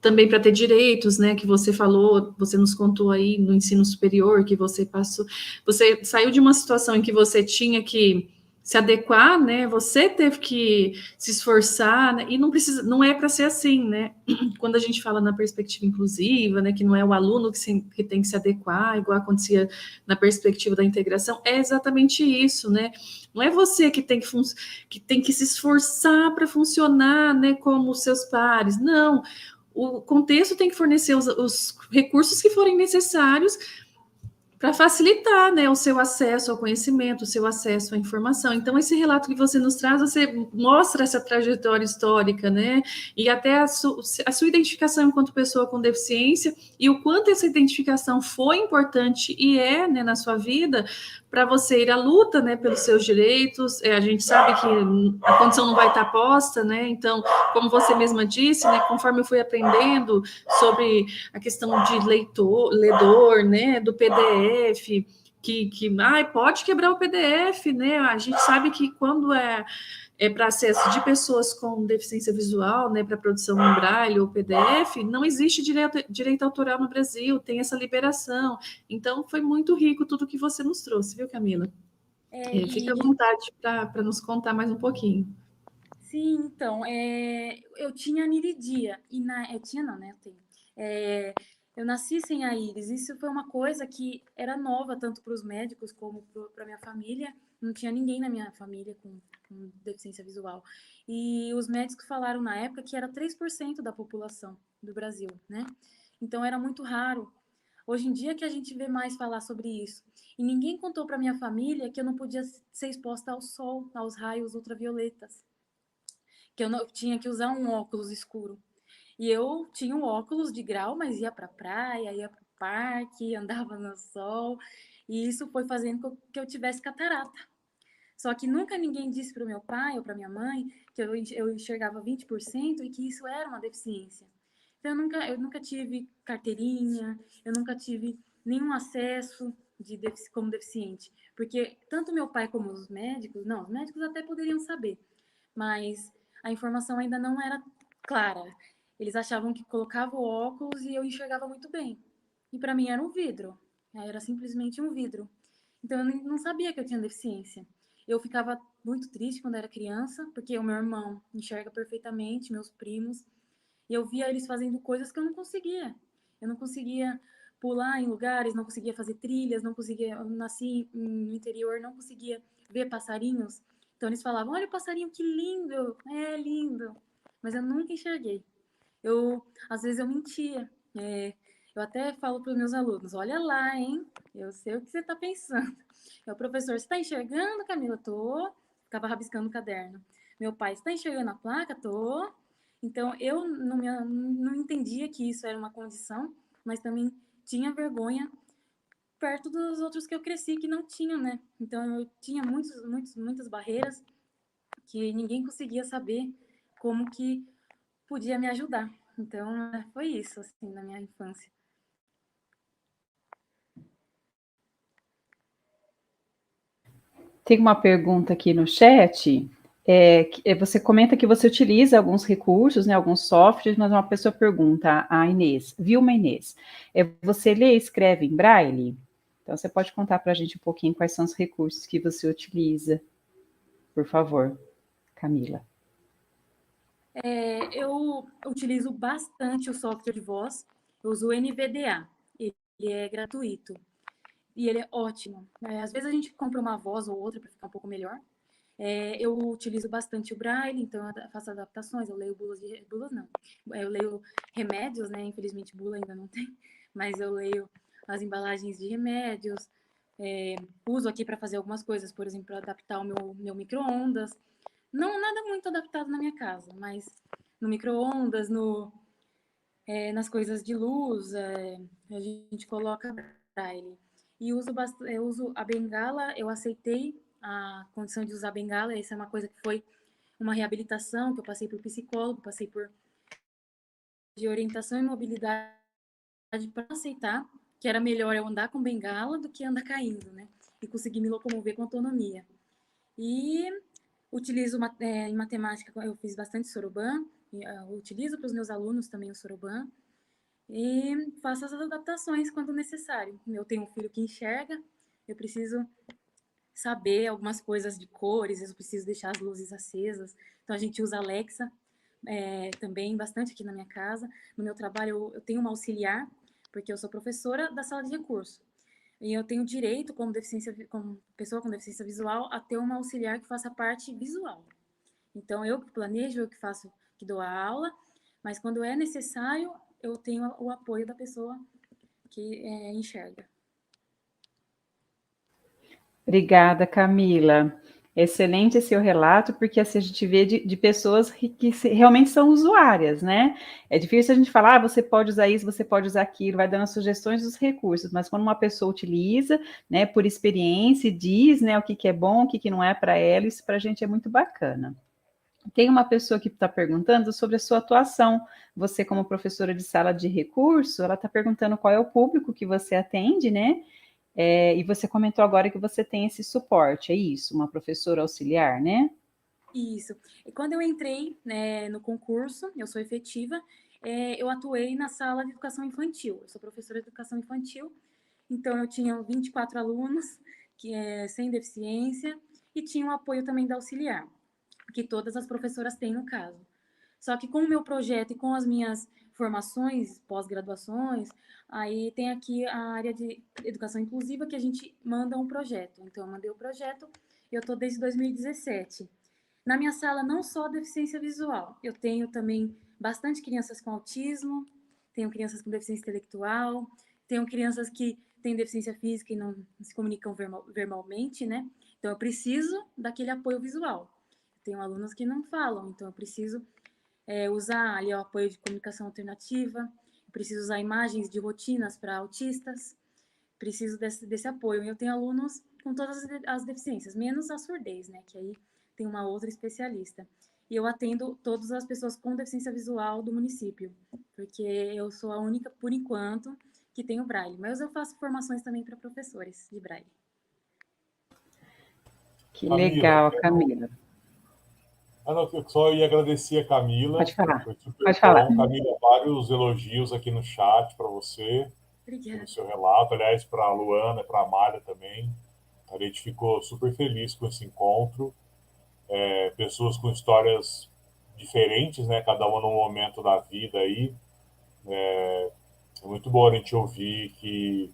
também para ter direitos, né, que você falou, você nos contou aí no ensino superior, que você passou, você saiu de uma situação em que você tinha que se adequar, né, você teve que se esforçar, né, e não é para ser assim, né, quando a gente fala na perspectiva inclusiva, né, que não é o aluno que tem que se adequar, igual acontecia na perspectiva da integração, é exatamente isso, né, não é você que tem que se esforçar para funcionar, né, como os seus pares, não, o contexto tem que fornecer os recursos que forem necessários para facilitar, né, o seu acesso ao conhecimento, o seu acesso à informação. Então, esse relato que você nos traz, você mostra essa trajetória histórica, né, e até a sua identificação enquanto pessoa com deficiência, e o quanto essa identificação foi importante e né, na sua vida, para você ir à luta, né, pelos seus direitos. A gente sabe que a condição não vai estar posta, né, então, como você mesma disse, né, conforme eu fui aprendendo sobre a questão de ledor, né, do PDF, que pode quebrar o PDF, né? A gente sabe que quando é para acesso de pessoas com deficiência visual, né, para produção em braille ou PDF, não existe direito autoral no Brasil, tem essa liberação. Então, foi muito rico tudo que você nos trouxe, viu, Camila? Fica à vontade para nos contar mais um pouquinho. Sim, então, eu tinha aniridia, eu tinha não, né, eu tenho. Eu nasci sem a íris, isso foi uma coisa que era nova, tanto para os médicos como para minha família, não tinha ninguém na minha família com deficiência visual. E os médicos falaram na época que era 3% da população do Brasil, né? Então era muito raro. Hoje em dia que a gente vê mais falar sobre isso. E ninguém contou para minha família que eu não podia ser exposta ao sol, aos raios ultravioletas, que eu não tinha que usar um óculos escuro. E eu tinha um óculos de grau, mas ia para a praia, ia para o parque, andava no sol, e isso foi fazendo que eu tivesse catarata. Só que nunca ninguém disse para o meu pai ou para minha mãe que eu enxergava 20% e que isso era uma deficiência. Então eu nunca tive carteirinha, eu nunca tive nenhum acesso como deficiente, porque tanto meu pai como os médicos até poderiam saber, mas a informação ainda não era clara. Eles achavam que colocava o óculos e eu enxergava muito bem. E para mim era um vidro. Era simplesmente um vidro. Então eu não sabia que eu tinha deficiência. Eu ficava muito triste quando era criança, porque o meu irmão enxerga perfeitamente, meus primos, e eu via eles fazendo coisas que eu não conseguia. Eu não conseguia pular em lugares, não conseguia fazer trilhas, não conseguia. Eu nasci no interior, não conseguia ver passarinhos. Então eles falavam: olha o passarinho, que lindo! É lindo! Mas eu nunca enxerguei. Às vezes eu mentia. Eu até falo para os meus alunos: olha lá, hein? Eu sei o que você está pensando. O professor: você está enxergando, Camila? Tô. Ficava rabiscando o caderno. Meu pai: você está enxergando a placa? Tô. Então eu não entendia que isso era uma condição, mas também tinha vergonha perto dos outros que eu cresci que não tinham, né? Então eu tinha muitas barreiras que ninguém conseguia saber como que podia me ajudar. Então foi isso, assim, na minha infância. Tem uma pergunta aqui no chat Você comenta que você utiliza alguns recursos, né, alguns softwares, mas uma pessoa pergunta, a Inês, Vilma Inês, você lê e escreve em braille? Então, você pode contar para a gente um pouquinho quais são os recursos que você utiliza, por favor, Camila. Eu utilizo bastante o software de voz, eu uso o NVDA, ele é gratuito e ele é ótimo. Às vezes a gente compra uma voz ou outra para ficar um pouco melhor. Eu utilizo bastante o Braille, então eu faço adaptações, eu leio bulas não, eu leio remédios, né? Infelizmente bula ainda não tem, mas eu leio as embalagens de remédios, uso aqui para fazer algumas coisas, por exemplo, para adaptar o meu micro-ondas. Não nada muito adaptado na minha casa, mas no micro-ondas, nas coisas de luz, a gente coloca Braille. E eu uso a bengala, eu aceitei a condição de usar a bengala, isso é uma coisa que foi uma reabilitação, que eu passei por psicólogo, passei por de orientação e mobilidade para aceitar que era melhor eu andar com bengala do que andar caindo, né? E conseguir me locomover com autonomia. E utilizo em matemática, eu fiz bastante Soroban, utilizo para os meus alunos também o Soroban, e faço as adaptações quando necessário. Eu tenho um filho que enxerga, eu preciso saber algumas coisas de cores, eu preciso deixar as luzes acesas. Então a gente usa Alexa também bastante aqui na minha casa. No meu trabalho eu tenho uma auxiliar, porque eu sou professora da sala de recurso. E eu tenho direito, como pessoa com deficiência visual, a ter uma auxiliar que faça a parte visual. Então eu que planejo, eu que faço, que dou a aula, mas quando é necessário, eu tenho o apoio da pessoa que enxerga. Obrigada, Camila. Excelente esse seu relato, porque assim a gente vê de pessoas que realmente são usuárias, né? É difícil a gente falar, você pode usar isso, você pode usar aquilo, vai dando sugestões dos recursos, mas quando uma pessoa utiliza, né, por experiência e diz, né, o que é bom, o que não é para ela, isso para a gente é muito bacana. Tem uma pessoa que está perguntando sobre a sua atuação. Você, como professora de sala de recurso, ela está perguntando qual é o público que você atende, né? E você comentou agora que você tem esse suporte, é isso? Uma professora auxiliar, né? Isso. E quando eu entrei, né, no concurso, eu sou efetiva, eu atuei na sala de educação infantil. Eu sou professora de educação infantil, então eu tinha 24 alunos sem deficiência e tinha o apoio também da auxiliar, que todas as professoras têm no caso. Só que com o meu projeto e com as minhas formações, pós-graduações, aí tem aqui a área de educação inclusiva que a gente manda um projeto. Então, eu mandei o projeto e eu estou desde 2017. Na minha sala, não só deficiência visual, eu tenho também bastante crianças com autismo, tenho crianças com deficiência intelectual, tenho crianças que têm deficiência física e não se comunicam verbalmente, né? Então, eu preciso daquele apoio visual. Tenho alunos que não falam, então eu preciso usar ali o apoio de comunicação alternativa, preciso usar imagens de rotinas para autistas, preciso desse apoio. Eu tenho alunos com todas as deficiências, menos a surdez, né, que aí tem uma outra especialista. E eu atendo todas as pessoas com deficiência visual do município, porque eu sou a única, por enquanto, que tenho Braille. Mas eu faço formações também para professores de Braille. Que legal, Camila. Eu só ia agradecer a Camila. Pode falar. Foi super Pode bom. falar. Camila, vários elogios aqui no chat para você. Obrigada. Pelo seu relato. Aliás, para a Luana, para a Amália também. A gente ficou super feliz com esse encontro. Pessoas com histórias diferentes, né? Cada uma num momento da vida aí. É muito bom a gente ouvir que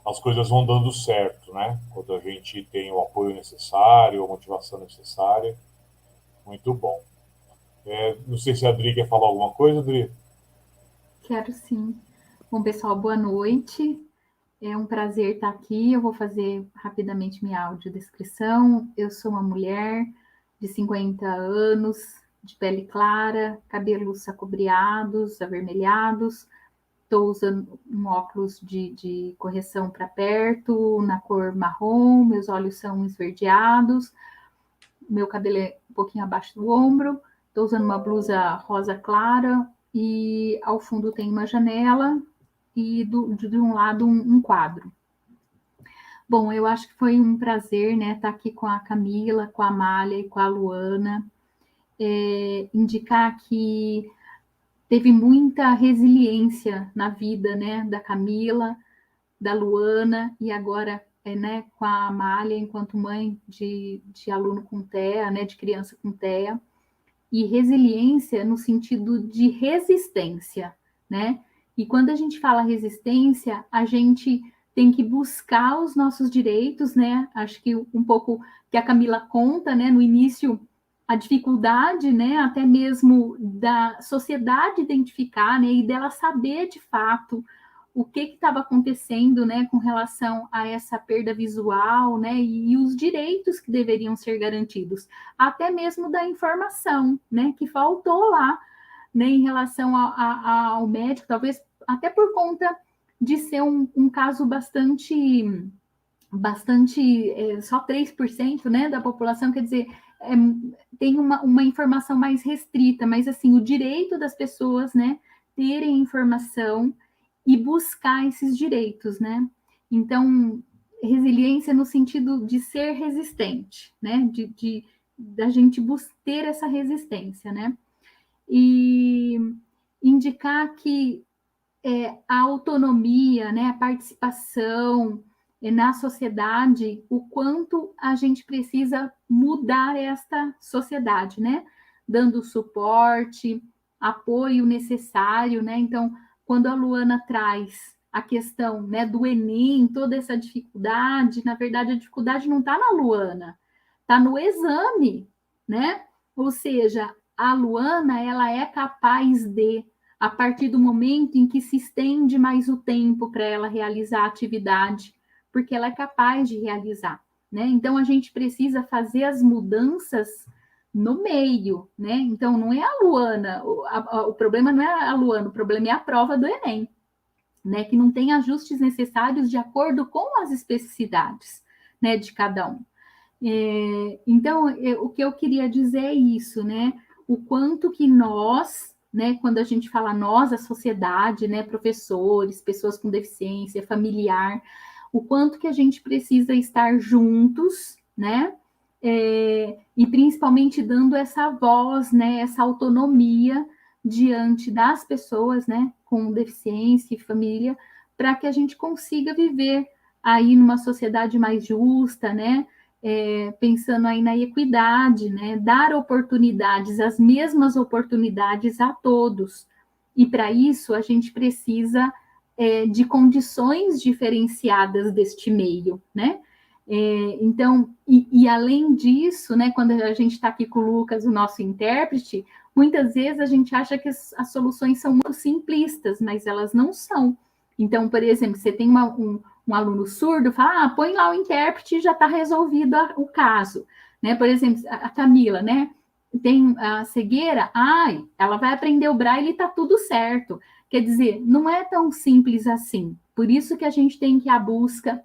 as coisas vão dando certo, né? Quando a gente tem o apoio necessário, a motivação necessária. Muito bom. Não sei se a Adri quer falar alguma coisa, Adri. Quero sim. Bom, pessoal, boa noite. É um prazer estar aqui. Eu vou fazer rapidamente minha audiodescrição. Eu sou uma mulher de 50 anos, de pele clara, cabelos acobreados, avermelhados. Estou usando um óculos de correção para perto, na cor marrom. Meus olhos são esverdeados. Meu cabelo é um pouquinho abaixo do ombro. Estou usando uma blusa rosa clara e ao fundo tem uma janela e de um lado um quadro. Bom, eu acho que foi um prazer, né, estar aqui com a Camila, com a Amália e com a Luana. Indicar que teve muita resiliência na vida, né, da Camila, da Luana e agora, né, com a Amália, enquanto mãe de aluno com TEA, né, de criança com TEA. E resiliência no sentido de resistência, né? E quando a gente fala resistência, a gente tem que buscar os nossos direitos, né? Acho que um pouco que a Camila conta, né, no início, a dificuldade, né, até mesmo da sociedade identificar, né, e dela saber de fato o que estava acontecendo, né, com relação a essa perda visual, né, e os direitos que deveriam ser garantidos, até mesmo da informação, né, que faltou lá, né, em relação ao médico, talvez até por conta de ser um caso bastante só 3%, né, da população, quer dizer, tem uma informação mais restrita, mas assim, o direito das pessoas, né, terem informação e buscar esses direitos, né? Então, resiliência no sentido de ser resistente, né? Da gente ter essa resistência, né? E indicar que a autonomia, né, a participação na sociedade, o quanto a gente precisa mudar esta sociedade, né? Dando suporte, apoio necessário, né? Então, quando a Luana traz a questão, né, do Enem, toda essa dificuldade, na verdade, a dificuldade não está na Luana, está no exame, né? Ou seja, a Luana, ela é capaz de, a partir do momento em que se estende mais o tempo para ela realizar a atividade, porque ela é capaz de realizar, né? Então, a gente precisa fazer as mudanças no meio, né? Então, não é a Luana, o problema não é a Luana, o problema é a prova do Enem, né? Que não tem ajustes necessários de acordo com as especificidades, né, de cada um. Então, o que eu queria dizer é isso, né? O quanto que nós, né, quando a gente fala nós, a sociedade, né, professores, pessoas com deficiência, familiar, o quanto que a gente precisa estar juntos, né? E principalmente dando essa voz, né, essa autonomia diante das pessoas, né, com deficiência e família, para que a gente consiga viver aí numa sociedade mais justa, né? Pensando aí na equidade, né? Dar oportunidades, as mesmas oportunidades a todos. E para isso a gente precisa de condições diferenciadas deste meio, né? Então, e além disso, né, quando a gente está aqui com o Lucas, o nosso intérprete, muitas vezes a gente acha que as soluções são muito simplistas, mas elas não são. Então, por exemplo, você tem um aluno surdo, fala, põe lá o intérprete e já está resolvido o caso. Né? Por exemplo, a Camila, né, tem a cegueira, ela vai aprender o braille e está tudo certo. Quer dizer, não é tão simples assim. Por isso que a gente tem que ir à busca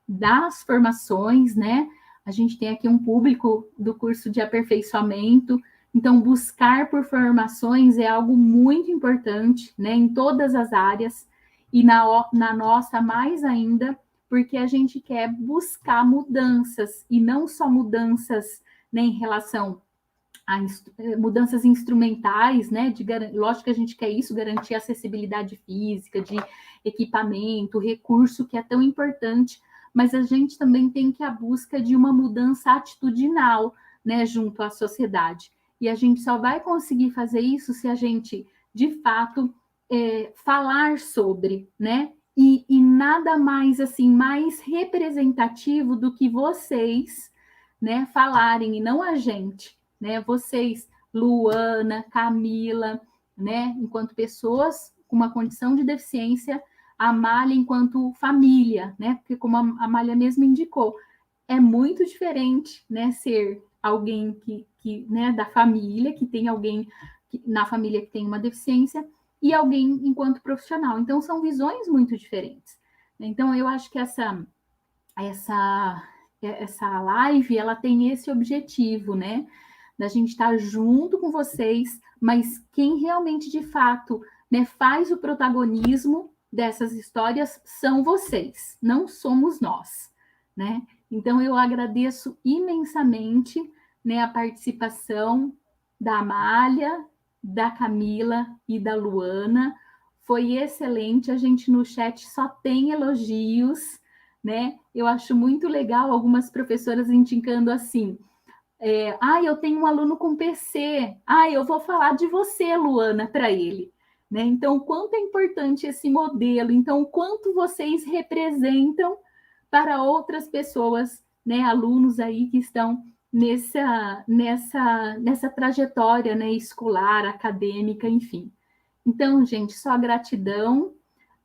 das formações, né? A gente tem aqui um público do curso de aperfeiçoamento, então buscar por formações é algo muito importante, né? Em todas as áreas, e na nossa mais ainda, porque a gente quer buscar mudanças, e não só mudanças, né, em relação a mudanças instrumentais, né? Lógico que a gente quer isso, garantir acessibilidade física, de equipamento, recurso, que é tão importante, mas a gente também tem que ir à busca de uma mudança atitudinal, né, junto à sociedade. E a gente só vai conseguir fazer isso se a gente, de fato, falar sobre, né? E nada mais, assim, mais representativo do que vocês, né, falarem, e não a gente, né? Vocês, Luana, Camila, né, enquanto pessoas com uma condição de deficiência, a Amália enquanto família, né? Porque como a Amália mesmo indicou, é muito diferente, né, ser alguém que né, da família, que tem alguém na família que tem uma deficiência, e alguém enquanto profissional. Então, são visões muito diferentes. Então, eu acho que essa live, ela tem esse objetivo, né? Da gente estar junto com vocês, mas quem realmente, de fato, né, faz o protagonismo dessas histórias são vocês, não somos nós, né? Então, eu agradeço imensamente, né, a participação da Amália, da Camila e da Luana. Foi excelente, a gente no chat só tem elogios, né? Eu acho muito legal algumas professoras indicando assim, eu tenho um aluno com PC, eu vou falar de você, Luana, para ele. Né? Então, o quanto é importante esse modelo, então, o quanto vocês representam para outras pessoas, né, alunos aí que estão nessa trajetória, né, escolar, acadêmica, enfim. Então, gente, só gratidão.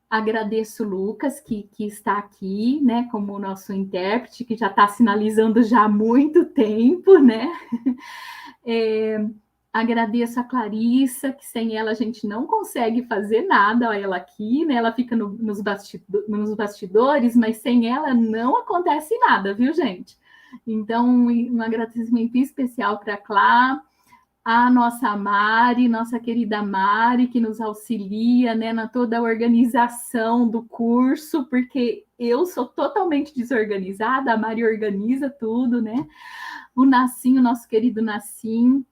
Agradeço o Lucas, que está aqui, né, como nosso intérprete, que já está sinalizando já há muito tempo, né? Agradeço a Clarissa, que sem ela a gente não consegue fazer nada, olha ela aqui, né? Ela fica nos bastidores, mas sem ela não acontece nada, viu, gente? Então, um agradecimento especial para a Clá, a nossa Mari, nossa querida Mari, que nos auxilia, né, na toda a organização do curso, porque eu sou totalmente desorganizada, a Mari organiza tudo, né? O Nassim, o nosso querido Nassim,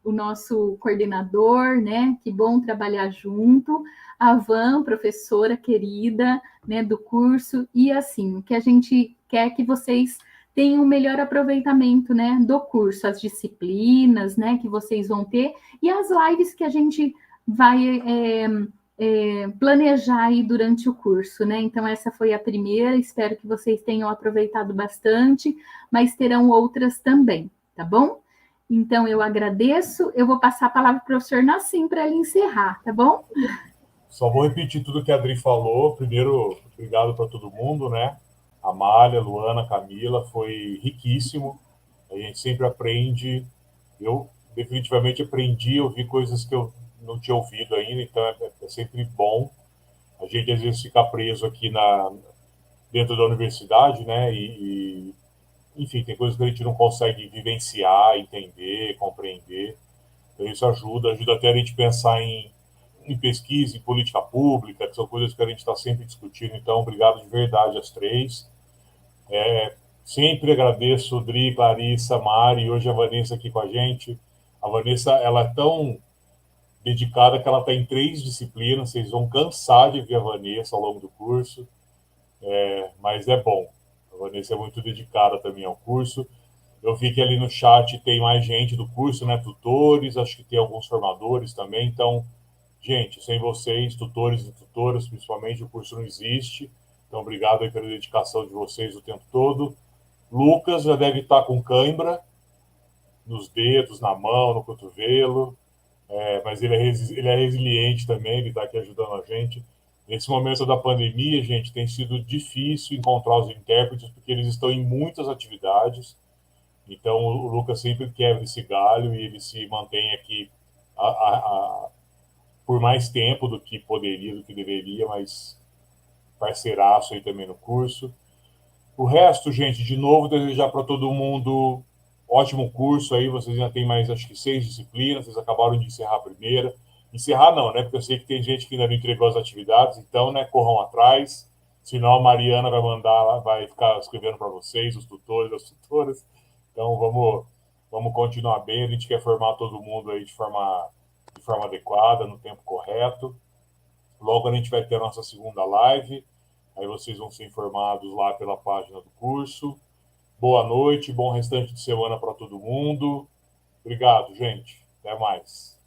o nosso coordenador, né? Que bom trabalhar junto. A Van, professora querida, né, do curso, e assim, que a gente quer que vocês tenham um melhor aproveitamento, né, do curso, as disciplinas, né, que vocês vão ter, e as lives que a gente vai planejar aí durante o curso, né? Então, essa foi a primeira, espero que vocês tenham aproveitado bastante, mas terão outras também, tá bom? Então, eu agradeço, eu vou passar a palavra para o professor Nassim para ele encerrar, tá bom? Só vou repetir tudo que a Adri falou. Primeiro, obrigado para todo mundo, né? Amália, Luana, Camila, foi riquíssimo. A gente sempre aprende. Eu definitivamente aprendi a ouvir coisas que eu não tinha ouvido ainda, então é sempre bom. A gente às vezes fica preso aqui dentro da universidade, né? Enfim, tem coisas que a gente não consegue vivenciar, entender, compreender. Então isso ajuda até a gente pensar em pesquisa, em política pública, que são coisas que a gente está sempre discutindo. Então, obrigado de verdade às três. Sempre agradeço Dri, Clarissa, Mari e hoje a Vanessa aqui com a gente. A Vanessa, ela é tão dedicada que ela está em 3 disciplinas. Vocês vão cansar de ver a Vanessa ao longo do curso, mas é bom. A Vanessa é muito dedicada também ao curso. Eu vi que ali no chat tem mais gente do curso, né? Tutores, acho que tem alguns formadores também. Então, gente, sem vocês, tutores e tutoras, principalmente, o curso não existe. Então, obrigado aí pela dedicação de vocês o tempo todo. Lucas já deve estar com cãibra nos dedos, na mão, no cotovelo, mas ele é resiliente também, ele está aqui ajudando a gente. Nesse momento da pandemia, gente, tem sido difícil encontrar os intérpretes, porque eles estão em muitas atividades. Então, o Lucas sempre quebra esse galho e ele se mantém aqui por mais tempo do que poderia, do que deveria, mas parceiraço aí também no curso. O resto, gente, de novo, desejar para todo mundo ótimo curso aí. Vocês ainda têm mais, acho que 6 disciplinas. Vocês acabaram de encerrar a primeira. Encerrar não, né? Porque eu sei que tem gente que ainda não entregou as atividades. Então, né, corram atrás. Senão a Mariana vai ficar escrevendo para vocês, os tutores, as tutoras. Então, vamos continuar bem. A gente quer formar todo mundo aí de forma adequada, no tempo correto. Logo a gente vai ter a nossa segunda live. Aí vocês vão ser informados lá pela página do curso. Boa noite, bom restante de semana para todo mundo. Obrigado, gente. Até mais.